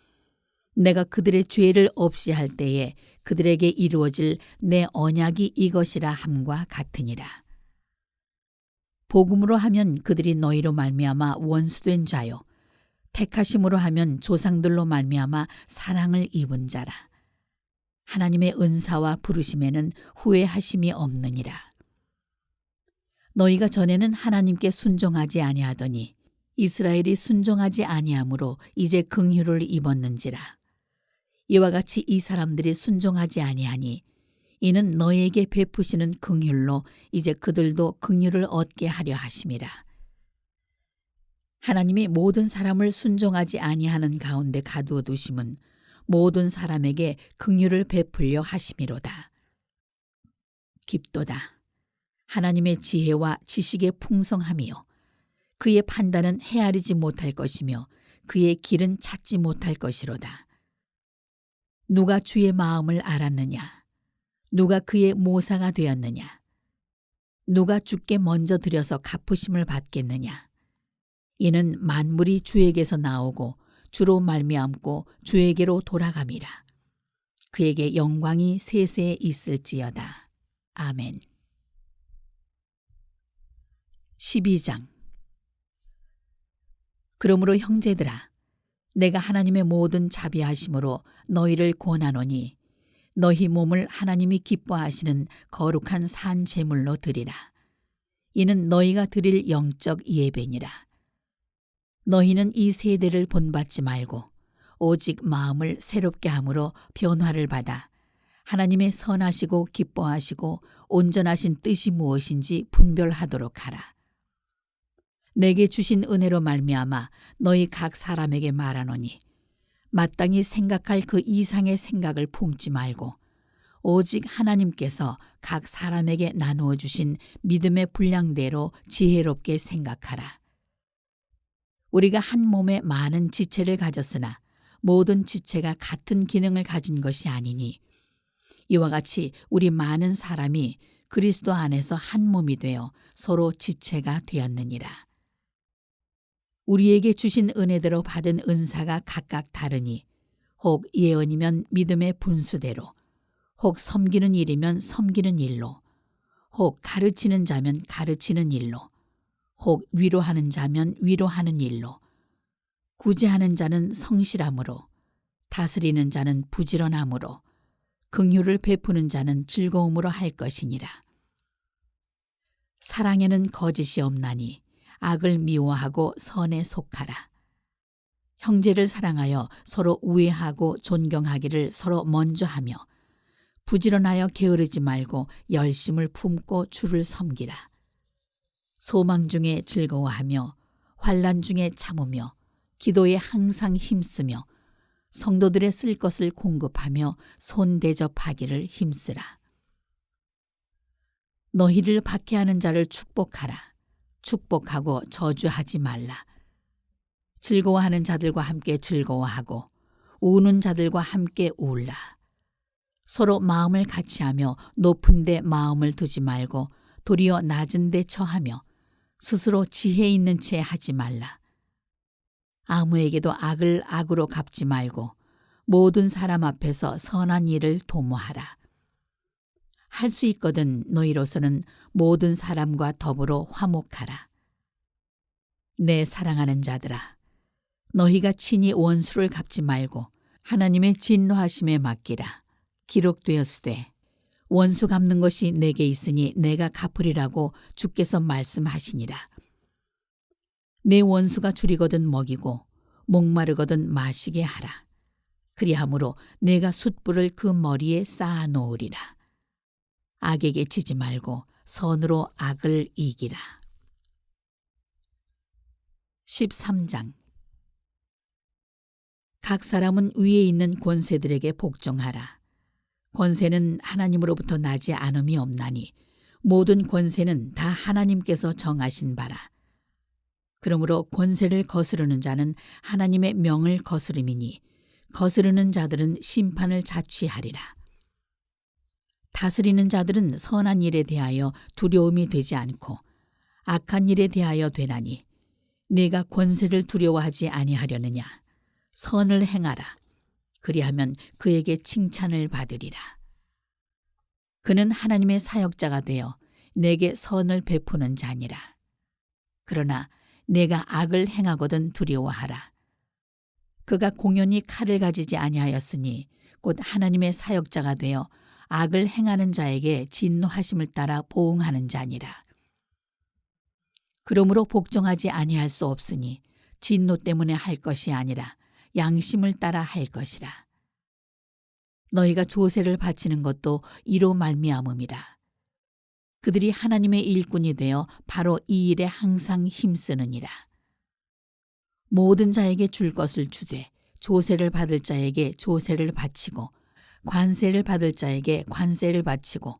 내가 그들의 죄를 없이 할 때에 그들에게 이루어질 내 언약이 이것이라 함과 같으니라. 복음으로 하면 그들이 너희로 말미암아 원수된 자요 택하심으로 하면 조상들로 말미암아 사랑을 입은 자라. 하나님의 은사와 부르심에는 후회하심이 없느니라. 너희가 전에는 하나님께 순종하지 아니하더니 이스라엘이 순종하지 아니하므로 이제 긍휼을 입었는지라. 이와 같이 이 사람들이 순종하지 아니하니 이는 너희에게 베푸시는 긍휼로 이제 그들도 긍휼을 얻게 하려 하심이라. 하나님이 모든 사람을 순종하지 아니하는 가운데 가두어 두심은 모든 사람에게 긍휼을 베풀려 하심이로다. 깊도다. 하나님의 지혜와 지식의 풍성함이요 그의 판단은 헤아리지 못할 것이며 그의 길은 찾지 못할 것이로다. 누가 주의 마음을 알았느냐? 누가 그의 모사가 되었느냐? 누가 주께 먼저 드려서 갚으심을 받겠느냐? 이는 만물이 주에게서 나오고 주로 말미암고 주에게로 돌아감이라. 그에게 영광이 세세에 있을지어다. 아멘. 12장. 그러므로 형제들아, 내가 하나님의 모든 자비하심으로 너희를 권하노니 너희 몸을 하나님이 기뻐하시는 거룩한 산 제물로 드리라. 이는 너희가 드릴 영적 예배니라. 너희는 이 세대를 본받지 말고 오직 마음을 새롭게 함으로 변화를 받아 하나님의 선하시고 기뻐하시고 온전하신 뜻이 무엇인지 분별하도록 하라. 내게 주신 은혜로 말미암아 너희 각 사람에게 말하노니 마땅히 생각할 그 이상의 생각을 품지 말고 오직 하나님께서 각 사람에게 나누어 주신 믿음의 분량대로 지혜롭게 생각하라. 우리가 한 몸에 많은 지체를 가졌으나 모든 지체가 같은 기능을 가진 것이 아니니 이와 같이 우리 많은 사람이 그리스도 안에서 한 몸이 되어 서로 지체가 되었느니라. 우리에게 주신 은혜대로 받은 은사가 각각 다르니 혹 예언이면 믿음의 분수대로, 혹 섬기는 일이면 섬기는 일로, 혹 가르치는 자면 가르치는 일로, 혹 위로하는 자면 위로하는 일로, 구제하는 자는 성실함으로, 다스리는 자는 부지런함으로, 긍휼을 베푸는 자는 즐거움으로 할 것이니라. 사랑에는 거짓이 없나니 악을 미워하고 선에 속하라. 형제를 사랑하여 서로 우애하고 존경하기를 서로 먼저 하며 부지런하여 게으르지 말고 열심을 품고 주를 섬기라. 소망 중에 즐거워하며 환난 중에 참으며 기도에 항상 힘쓰며 성도들의 쓸 것을 공급하며 손대접하기를 힘쓰라. 너희를 박해하는 자를 축복하라. 축복하고 저주하지 말라. 즐거워하는 자들과 함께 즐거워하고 우는 자들과 함께 울라. 서로 마음을 같이하며 높은 데 마음을 두지 말고 도리어 낮은 데 처하며 스스로 지혜 있는 채 하지 말라. 아무에게도 악을 악으로 갚지 말고 모든 사람 앞에서 선한 일을 도모하라. 할 수 있거든 너희로서는 모든 사람과 더불어 화목하라. 내 사랑하는 자들아, 너희가 친히 원수를 갚지 말고 하나님의 진노하심에 맡기라. 기록되었으되 원수 갚는 것이 내게 있으니 내가 갚으리라고 주께서 말씀하시니라. 내 원수가 줄이거든 먹이고 목마르거든 마시게 하라. 그리함으로 내가 숯불을 그 머리에 쌓아 놓으리라. 악에게 지지 말고 선으로 악을 이기라. 13장. 각 사람은 위에 있는 권세들에게 복종하라. 권세는 하나님으로부터 나지 않음이 없나니 모든 권세는 다 하나님께서 정하신 바라. 그러므로 권세를 거스르는 자는 하나님의 명을 거스름이니 거스르는 자들은 심판을 자취하리라. 다스리는 자들은 선한 일에 대하여 두려움이 되지 않고 악한 일에 대하여 되나니 네가 권세를 두려워하지 아니하려느냐. 선을 행하라. 그리하면 그에게 칭찬을 받으리라. 그는 하나님의 사역자가 되어 내게 선을 베푸는 자니라. 그러나 내가 악을 행하거든 두려워하라. 그가 공연히 칼을 가지지 아니하였으니 곧 하나님의 사역자가 되어 악을 행하는 자에게 진노하심을 따라 보응하는 자니라. 그러므로 복종하지 아니할 수 없으니 진노 때문에 할 것이 아니라 양심을 따라 할 것이라. 너희가 조세를 바치는 것도 이로 말미암음이라. 그들이 하나님의 일꾼이 되어 바로 이 일에 항상 힘쓰느니라. 모든 자에게 줄 것을 주되 조세를 받을 자에게 조세를 바치고 관세를 받을 자에게 관세를 바치고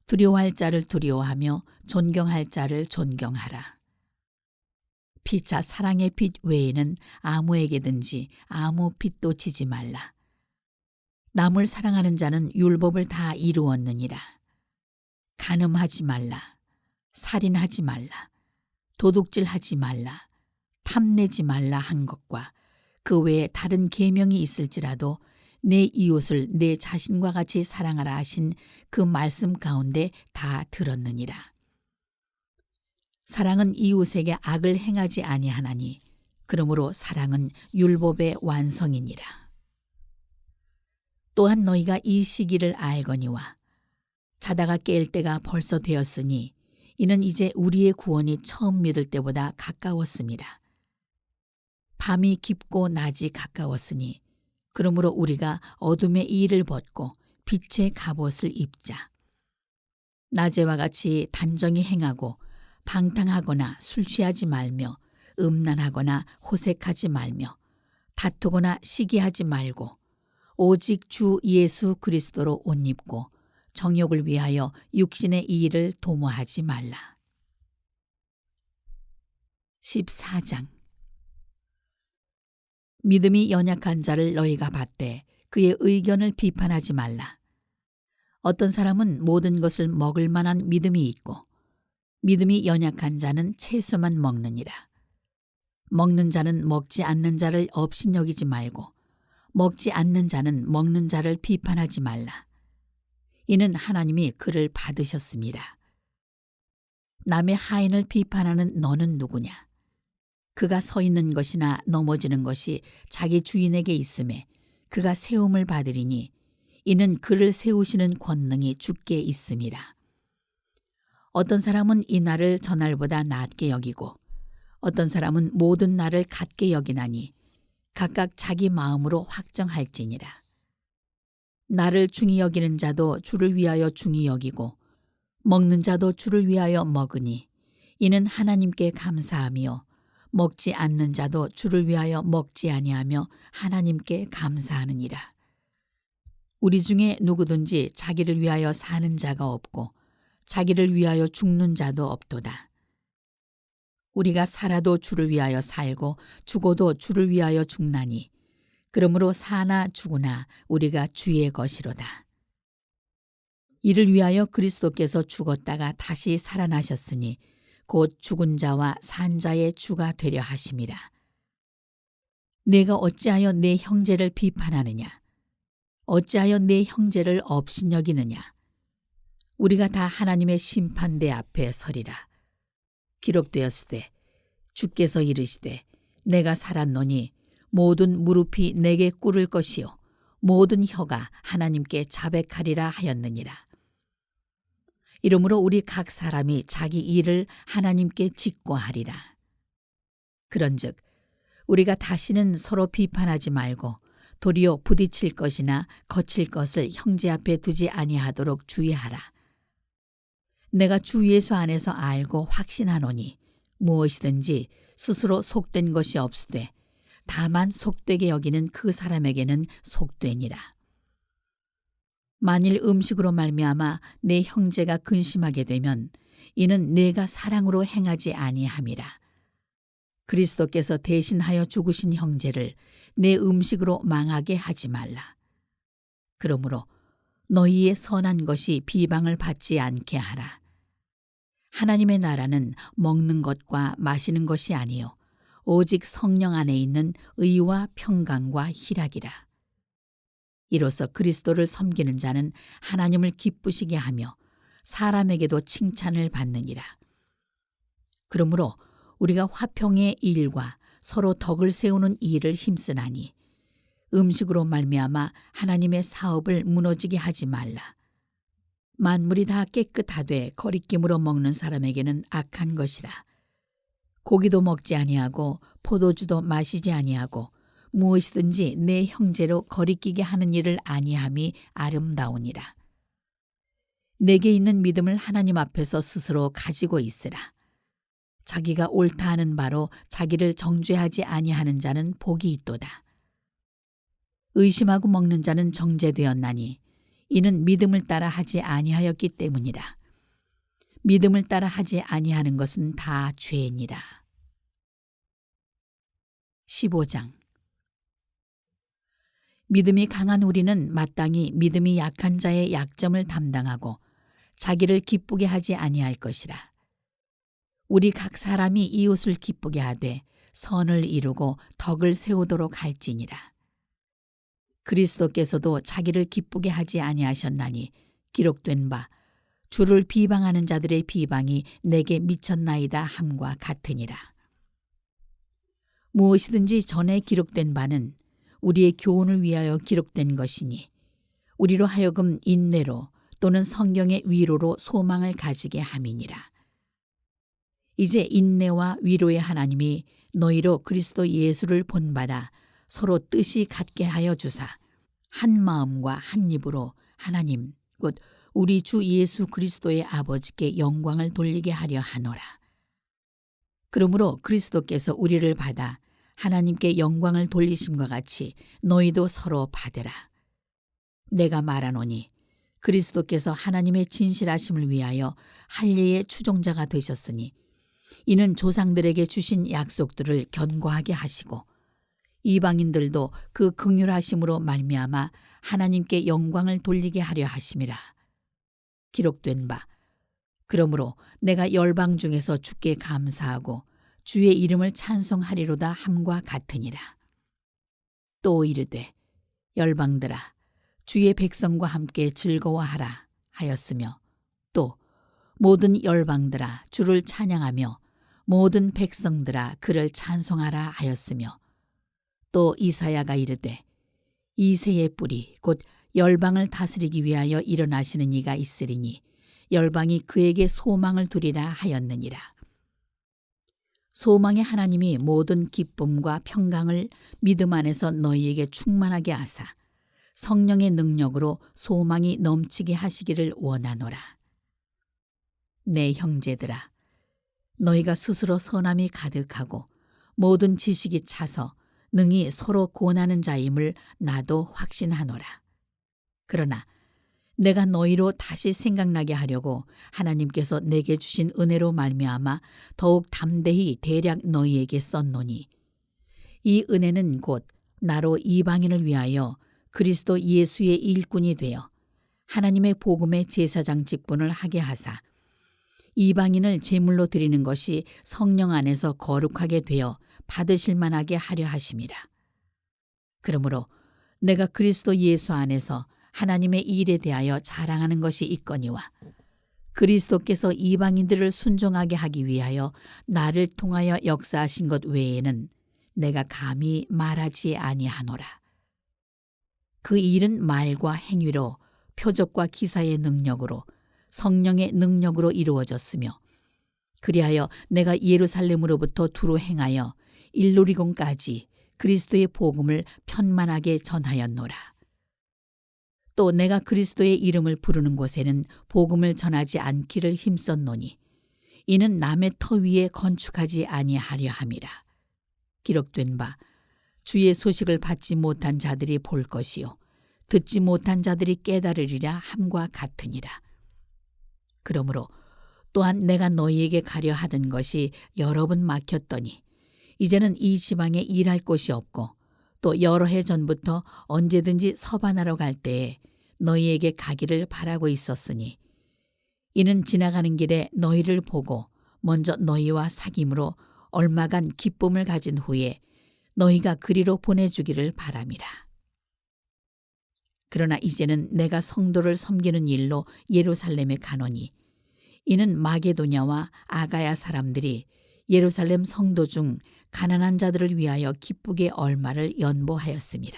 두려워할 자를 두려워하며 존경할 자를 존경하라. 피차 사랑의 빛 외에는 아무에게든지 아무 빛도 지지 말라. 남을 사랑하는 자는 율법을 다 이루었느니라. 간음하지 말라. 살인하지 말라. 도둑질하지 말라. 탐내지 말라 한 것과 그 외에 다른 계명이 있을지라도 내 이웃을 내 자신과 같이 사랑하라 하신 그 말씀 가운데 다 들었느니라. 사랑은 이웃에게 악을 행하지 아니하나니 그러므로 사랑은 율법의 완성이니라. 또한 너희가 이 시기를 알거니와 자다가 깰 때가 벌써 되었으니 이는 이제 우리의 구원이 처음 믿을 때보다 가까웠습니다. 밤이 깊고 낮이 가까웠으니 그러므로 우리가 어둠의 이를 벗고 빛의 갑옷을 입자. 낮에와 같이 단정히 행하고 방탕하거나 술 취하지 말며 음란하거나 호색하지 말며 다투거나 시기하지 말고 오직 주 예수 그리스도로 옷 입고 정욕을 위하여 육신의 이의를 도모하지 말라. 14장. 믿음이 연약한 자를 너희가 받되 그의 의견을 비판하지 말라. 어떤 사람은 모든 것을 먹을 만한 믿음이 있고 믿음이 연약한 자는 채소만 먹느니라. 먹는 자는 먹지 않는 자를 업신여기지 말고 먹지 않는 자는 먹는 자를 비판하지 말라. 이는 하나님이 그를 받으셨습니다. 남의 하인을 비판하는 너는 누구냐? 그가 서 있는 것이나 넘어지는 것이 자기 주인에게 있음에 그가 세움을 받으리니 이는 그를 세우시는 권능이 주께 있음이라. 어떤 사람은 이 날을 저날보다 낮게 여기고 어떤 사람은 모든 날을 같게 여기나니 각각 자기 마음으로 확정할지니라. 나를 중히 여기는 자도 주를 위하여 중히 여기고 먹는 자도 주를 위하여 먹으니 이는 하나님께 감사하며 먹지 않는 자도 주를 위하여 먹지 아니하며 하나님께 감사하느니라. 우리 중에 누구든지 자기를 위하여 사는 자가 없고 자기를 위하여 죽는 자도 없도다. 우리가 살아도 주를 위하여 살고 죽어도 주를 위하여 죽나니 그러므로 사나 죽으나 우리가 주의 것이로다. 이를 위하여 그리스도께서 죽었다가 다시 살아나셨으니 곧 죽은 자와 산 자의 주가 되려 하심이라. 내가 어찌하여 내 형제를 비판하느냐? 어찌하여 내 형제를 업신여기느냐? 우리가 다 하나님의 심판대 앞에 서리라. 기록되었으되 주께서 이르시되 내가 살았노니 모든 무릎이 내게 꿇을 것이요 모든 혀가 하나님께 자백하리라 하였느니라. 이러므로 우리 각 사람이 자기 일을 하나님께 직고하리라. 그런즉 우리가 다시는 서로 비판하지 말고 도리어 부딪힐 것이나 거칠 것을 형제 앞에 두지 아니하도록 주의하라. 내가 주 예수 안에서 알고 확신하노니 무엇이든지 스스로 속된 것이 없으되 다만 속되게 여기는 그 사람에게는 속되니라. 만일 음식으로 말미암아 내 형제가 근심하게 되면 이는 내가 사랑으로 행하지 아니함이라. 그리스도께서 대신하여 죽으신 형제를 내 음식으로 망하게 하지 말라. 그러므로 너희의 선한 것이 비방을 받지 않게 하라. 하나님의 나라는 먹는 것과 마시는 것이 아니요 오직 성령 안에 있는 의와 평강과 희락이라. 이로써 그리스도를 섬기는 자는 하나님을 기쁘시게 하며 사람에게도 칭찬을 받느니라. 그러므로 우리가 화평의 일과 서로 덕을 세우는 일을 힘쓰나니 음식으로 말미암아 하나님의 사업을 무너지게 하지 말라. 만물이 다 깨끗하되 거리낌으로 먹는 사람에게는 악한 것이라. 고기도 먹지 아니하고 포도주도 마시지 아니하고 무엇이든지 내 형제로 거리끼게 하는 일을 아니함이 아름다우니라. 내게 있는 믿음을 하나님 앞에서 스스로 가지고 있으라. 자기가 옳다 하는 바로 자기를 정죄하지 아니하는 자는 복이 있도다. 의심하고 먹는 자는 정죄되었나니 이는 믿음을 따라 하지 아니하였기 때문이라. 믿음을 따라 하지 아니하는 것은 다 죄니라. 15장. 믿음이 강한 우리는 마땅히 믿음이 약한 자의 약점을 담당하고 자기를 기쁘게 하지 아니할 것이라. 우리 각 사람이 이웃을 기쁘게 하되 선을 이루고 덕을 세우도록 할지니라. 그리스도께서도 자기를 기쁘게 하지 아니하셨나니 기록된 바 주를 비방하는 자들의 비방이 내게 미쳤나이다 함과 같으니라. 무엇이든지 전에 기록된 바는 우리의 교훈을 위하여 기록된 것이니 우리로 하여금 인내로 또는 성경의 위로로 소망을 가지게 함이니라. 이제 인내와 위로의 하나님이 너희로 그리스도 예수를 본받아 서로 뜻이 같게 하여 주사 한 마음과 한 입으로 하나님 곧 우리 주 예수 그리스도의 아버지께 영광을 돌리게 하려 하노라. 그러므로 그리스도께서 우리를 받아 하나님께 영광을 돌리심과 같이 너희도 서로 받으라. 내가 말하노니 그리스도께서 하나님의 진실하심을 위하여 할례의 추종자가 되셨으니 이는 조상들에게 주신 약속들을 견고하게 하시고 이방인들도 그 긍휼하심으로 말미암아 하나님께 영광을 돌리게 하려 하심이라. 기록된 바 그러므로 내가 열방 중에서 주께 감사하고 주의 이름을 찬송하리로다 함과 같으니라. 또 이르되 열방들아 주의 백성과 함께 즐거워하라 하였으며 또 모든 열방들아 주를 찬양하며 모든 백성들아 그를 찬송하라 하였으며 또 이사야가 이르되 이새의 뿌리 곧 열방을 다스리기 위하여 일어나시는 이가 있으리니 열방이 그에게 소망을 두리라 하였느니라. 소망의 하나님이 모든 기쁨과 평강을 믿음 안에서 너희에게 충만하게 하사 성령의 능력으로 소망이 넘치게 하시기를 원하노라. 내 형제들아 너희가 스스로 선함이 가득하고 모든 지식이 차서 능히 서로 고난하는 자임을 나도 확신하노라. 그러나 내가 너희로 다시 생각나게 하려고 하나님께서 내게 주신 은혜로 말미암아 더욱 담대히 대략 너희에게 썼노니 이 은혜는 곧 나로 이방인을 위하여 그리스도 예수의 일꾼이 되어 하나님의 복음의 제사장 직분을 하게 하사 이방인을 제물로 드리는 것이 성령 안에서 거룩하게 되어 받으실 만하게 하려 하심이라. 그러므로 내가 그리스도 예수 안에서 하나님의 일에 대하여 자랑하는 것이 있거니와 그리스도께서 이방인들을 순종하게 하기 위하여 나를 통하여 역사하신 것 외에는 내가 감히 말하지 아니하노라. 그 일은 말과 행위로 표적과 기사의 능력으로 성령의 능력으로 이루어졌으며 그리하여 내가 예루살렘으로부터 두루 행하여 일루리곤까지 그리스도의 복음을 편만하게 전하였노라. 또 내가 그리스도의 이름을 부르는 곳에는 복음을 전하지 않기를 힘썼노니 이는 남의 터 위에 건축하지 아니하려 함이라. 기록된 바 주의 소식을 받지 못한 자들이 볼 것이요 듣지 못한 자들이 깨달으리라 함과 같으니라. 그러므로 또한 내가 너희에게 가려 하던 것이 여러 번 막혔더니 이제는 이 지방에 일할 곳이 없고 또 여러 해 전부터 언제든지 서반하러 갈 때에 너희에게 가기를 바라고 있었으니 이는 지나가는 길에 너희를 보고 먼저 너희와 사귐으로 얼마간 기쁨을 가진 후에 너희가 그리로 보내주기를 바람이라. 그러나 이제는 내가 성도를 섬기는 일로 예루살렘에 가노니 이는 마게도냐와 아가야 사람들이 예루살렘 성도 중 가난한 자들을 위하여 기쁘게 얼마를 연보하였습니다.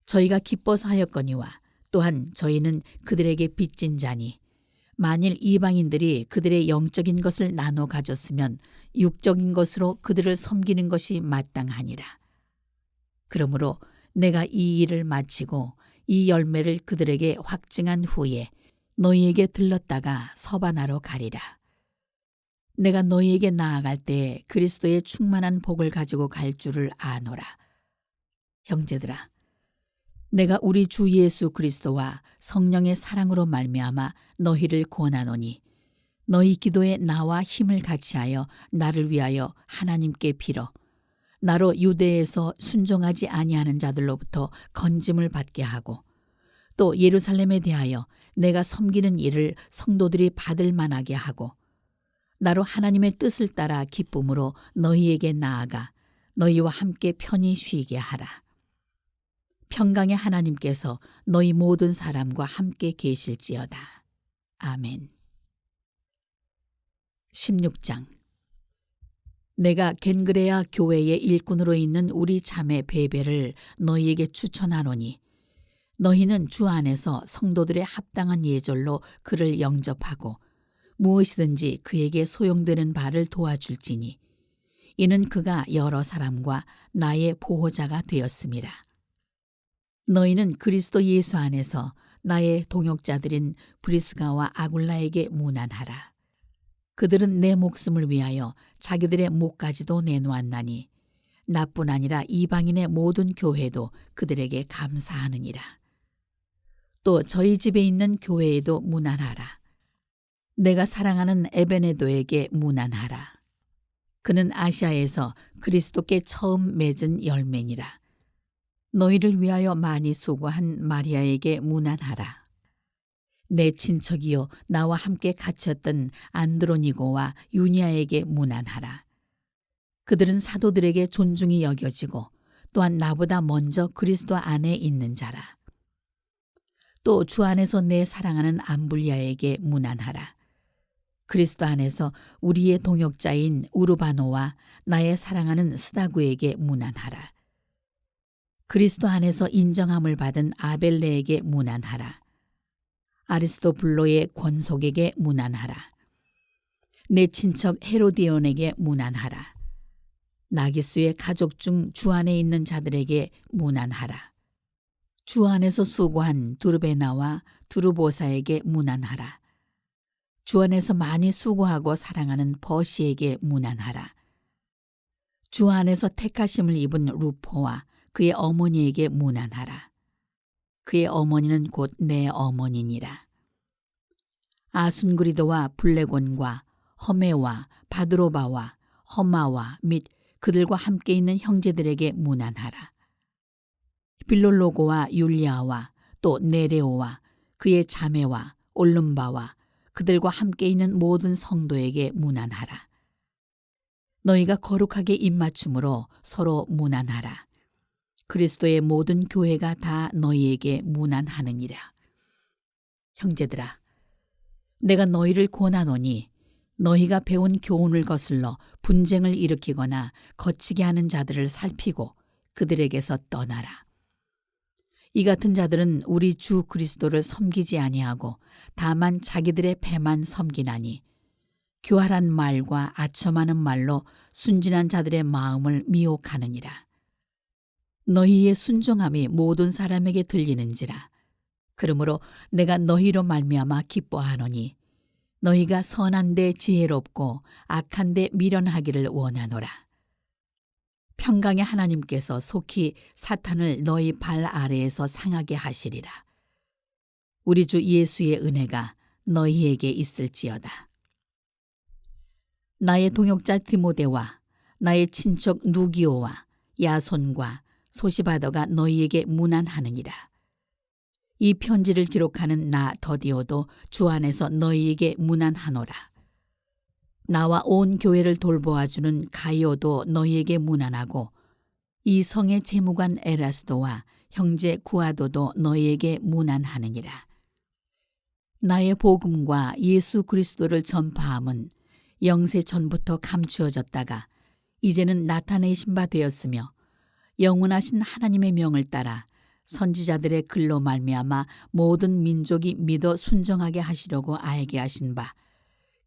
저희가 기뻐서 하였거니와 또한 저희는 그들에게 빚진 자니 만일 이방인들이 그들의 영적인 것을 나눠 가졌으면 육적인 것으로 그들을 섬기는 것이 마땅하니라. 그러므로 내가 이 일을 마치고 이 열매를 그들에게 확증한 후에 너희에게 들렀다가 서반하러 가리라. 내가 너희에게 나아갈 때 그리스도의 충만한 복을 가지고 갈 줄을 아노라. 형제들아, 내가 우리 주 예수 그리스도와 성령의 사랑으로 말미암아 너희를 권하노니 너희 기도에 나와 힘을 같이하여 나를 위하여 하나님께 빌어 나로 유대에서 순종하지 아니하는 자들로부터 건짐을 받게 하고 또 예루살렘에 대하여 내가 섬기는 일을 성도들이 받을 만하게 하고 나로 하나님의 뜻을 따라 기쁨으로 너희에게 나아가 너희와 함께 편히 쉬게 하라. 평강의 하나님께서 너희 모든 사람과 함께 계실지어다. 아멘. 16장. 내가 겐그레아 교회의 일꾼으로 있는 우리 자매 베베를 너희에게 추천하노니 너희는 주 안에서 성도들의 합당한 예절로 그를 영접하고 무엇이든지 그에게 소용되는 바를 도와줄지니 이는 그가 여러 사람과 나의 보호자가 되었음이라. 너희는 그리스도 예수 안에서 나의 동역자들인 브리스가와 아굴라에게 문안하라. 그들은 내 목숨을 위하여 자기들의 목까지도 내놓았나니 나뿐 아니라 이방인의 모든 교회도 그들에게 감사하느니라. 또 저희 집에 있는 교회에도 문안하라. 내가 사랑하는 에베네도에게 문안하라. 그는 아시아에서 그리스도께 처음 맺은 열매니라. 너희를 위하여 많이 수고한 마리아에게 문안하라. 내 친척이요 나와 함께 갇혔던 안드로니고와 유니아에게 문안하라. 그들은 사도들에게 존중이 여겨지고 또한 나보다 먼저 그리스도 안에 있는 자라. 또 주 안에서 내 사랑하는 암불리아에게 문안하라. 그리스도 안에서 우리의 동역자인 우르바노와 나의 사랑하는 스다구에게 문안하라. 그리스도 안에서 인정함을 받은 아벨레에게 문안하라. 아리스토블로의 권속에게 문안하라. 내 친척 헤로디온에게 문안하라. 나기수의 가족 중 주 안에 있는 자들에게 문안하라. 주 안에서 수고한 두르베나와 두르보사에게 문안하라. 주 안에서 많이 수고하고 사랑하는 버시에게 문안하라. 주 안에서 택하심을 입은 루포와 그의 어머니에게 문안하라. 그의 어머니는 곧 내 어머니니라. 아순그리도와 블레곤과 허메와 바드로바와 허마와 및 그들과 함께 있는 형제들에게 문안하라. 빌롤로고와 율리아와 또 네레오와 그의 자매와 올름바와 그들과 함께 있는 모든 성도에게 문안하라. 너희가 거룩하게 입맞춤으로 서로 문안하라. 그리스도의 모든 교회가 다 너희에게 문안하느니라. 형제들아, 내가 너희를 권하노니 너희가 배운 교훈을 거슬러 분쟁을 일으키거나 거치게 하는 자들을 살피고 그들에게서 떠나라. 이 같은 자들은 우리 주 그리스도를 섬기지 아니하고 다만 자기들의 배만 섬기나니 교활한 말과 아첨하는 말로 순진한 자들의 마음을 미혹하느니라. 너희의 순종함이 모든 사람에게 들리는지라. 그러므로 내가 너희로 말미암아 기뻐하노니 너희가 선한데 지혜롭고 악한데 미련하기를 원하노라. 평강의 하나님께서 속히 사탄을 너희 발 아래에서 상하게 하시리라. 우리 주 예수의 은혜가 너희에게 있을지어다. 나의 동역자 디모데와 나의 친척 누기오와 야손과 소시바더가 너희에게 문안하느니라. 이 편지를 기록하는 나 더디오도 주 안에서 너희에게 문안하노라. 나와 온 교회를 돌보아주는 가이오도 너희에게 문안하고 이 성의 재무관 에라스도와 형제 구아도도 너희에게 문안하느니라. 나의 복음과 예수 그리스도를 전파함은 영세 전부터 감추어졌다가 이제는 나타내신 바 되었으며 영원하신 하나님의 명을 따라 선지자들의 글로 말미암아 모든 민족이 믿어 순종하게 하시려고 알게 하신 바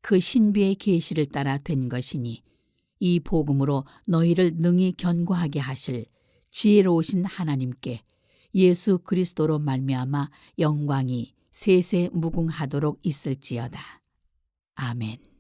그 신비의 계시를 따라 된 것이니 이 복음으로 너희를 능히 견고하게 하실 지혜로우신 하나님께 예수 그리스도로 말미암아 영광이 세세 무궁하도록 있을지어다. 아멘.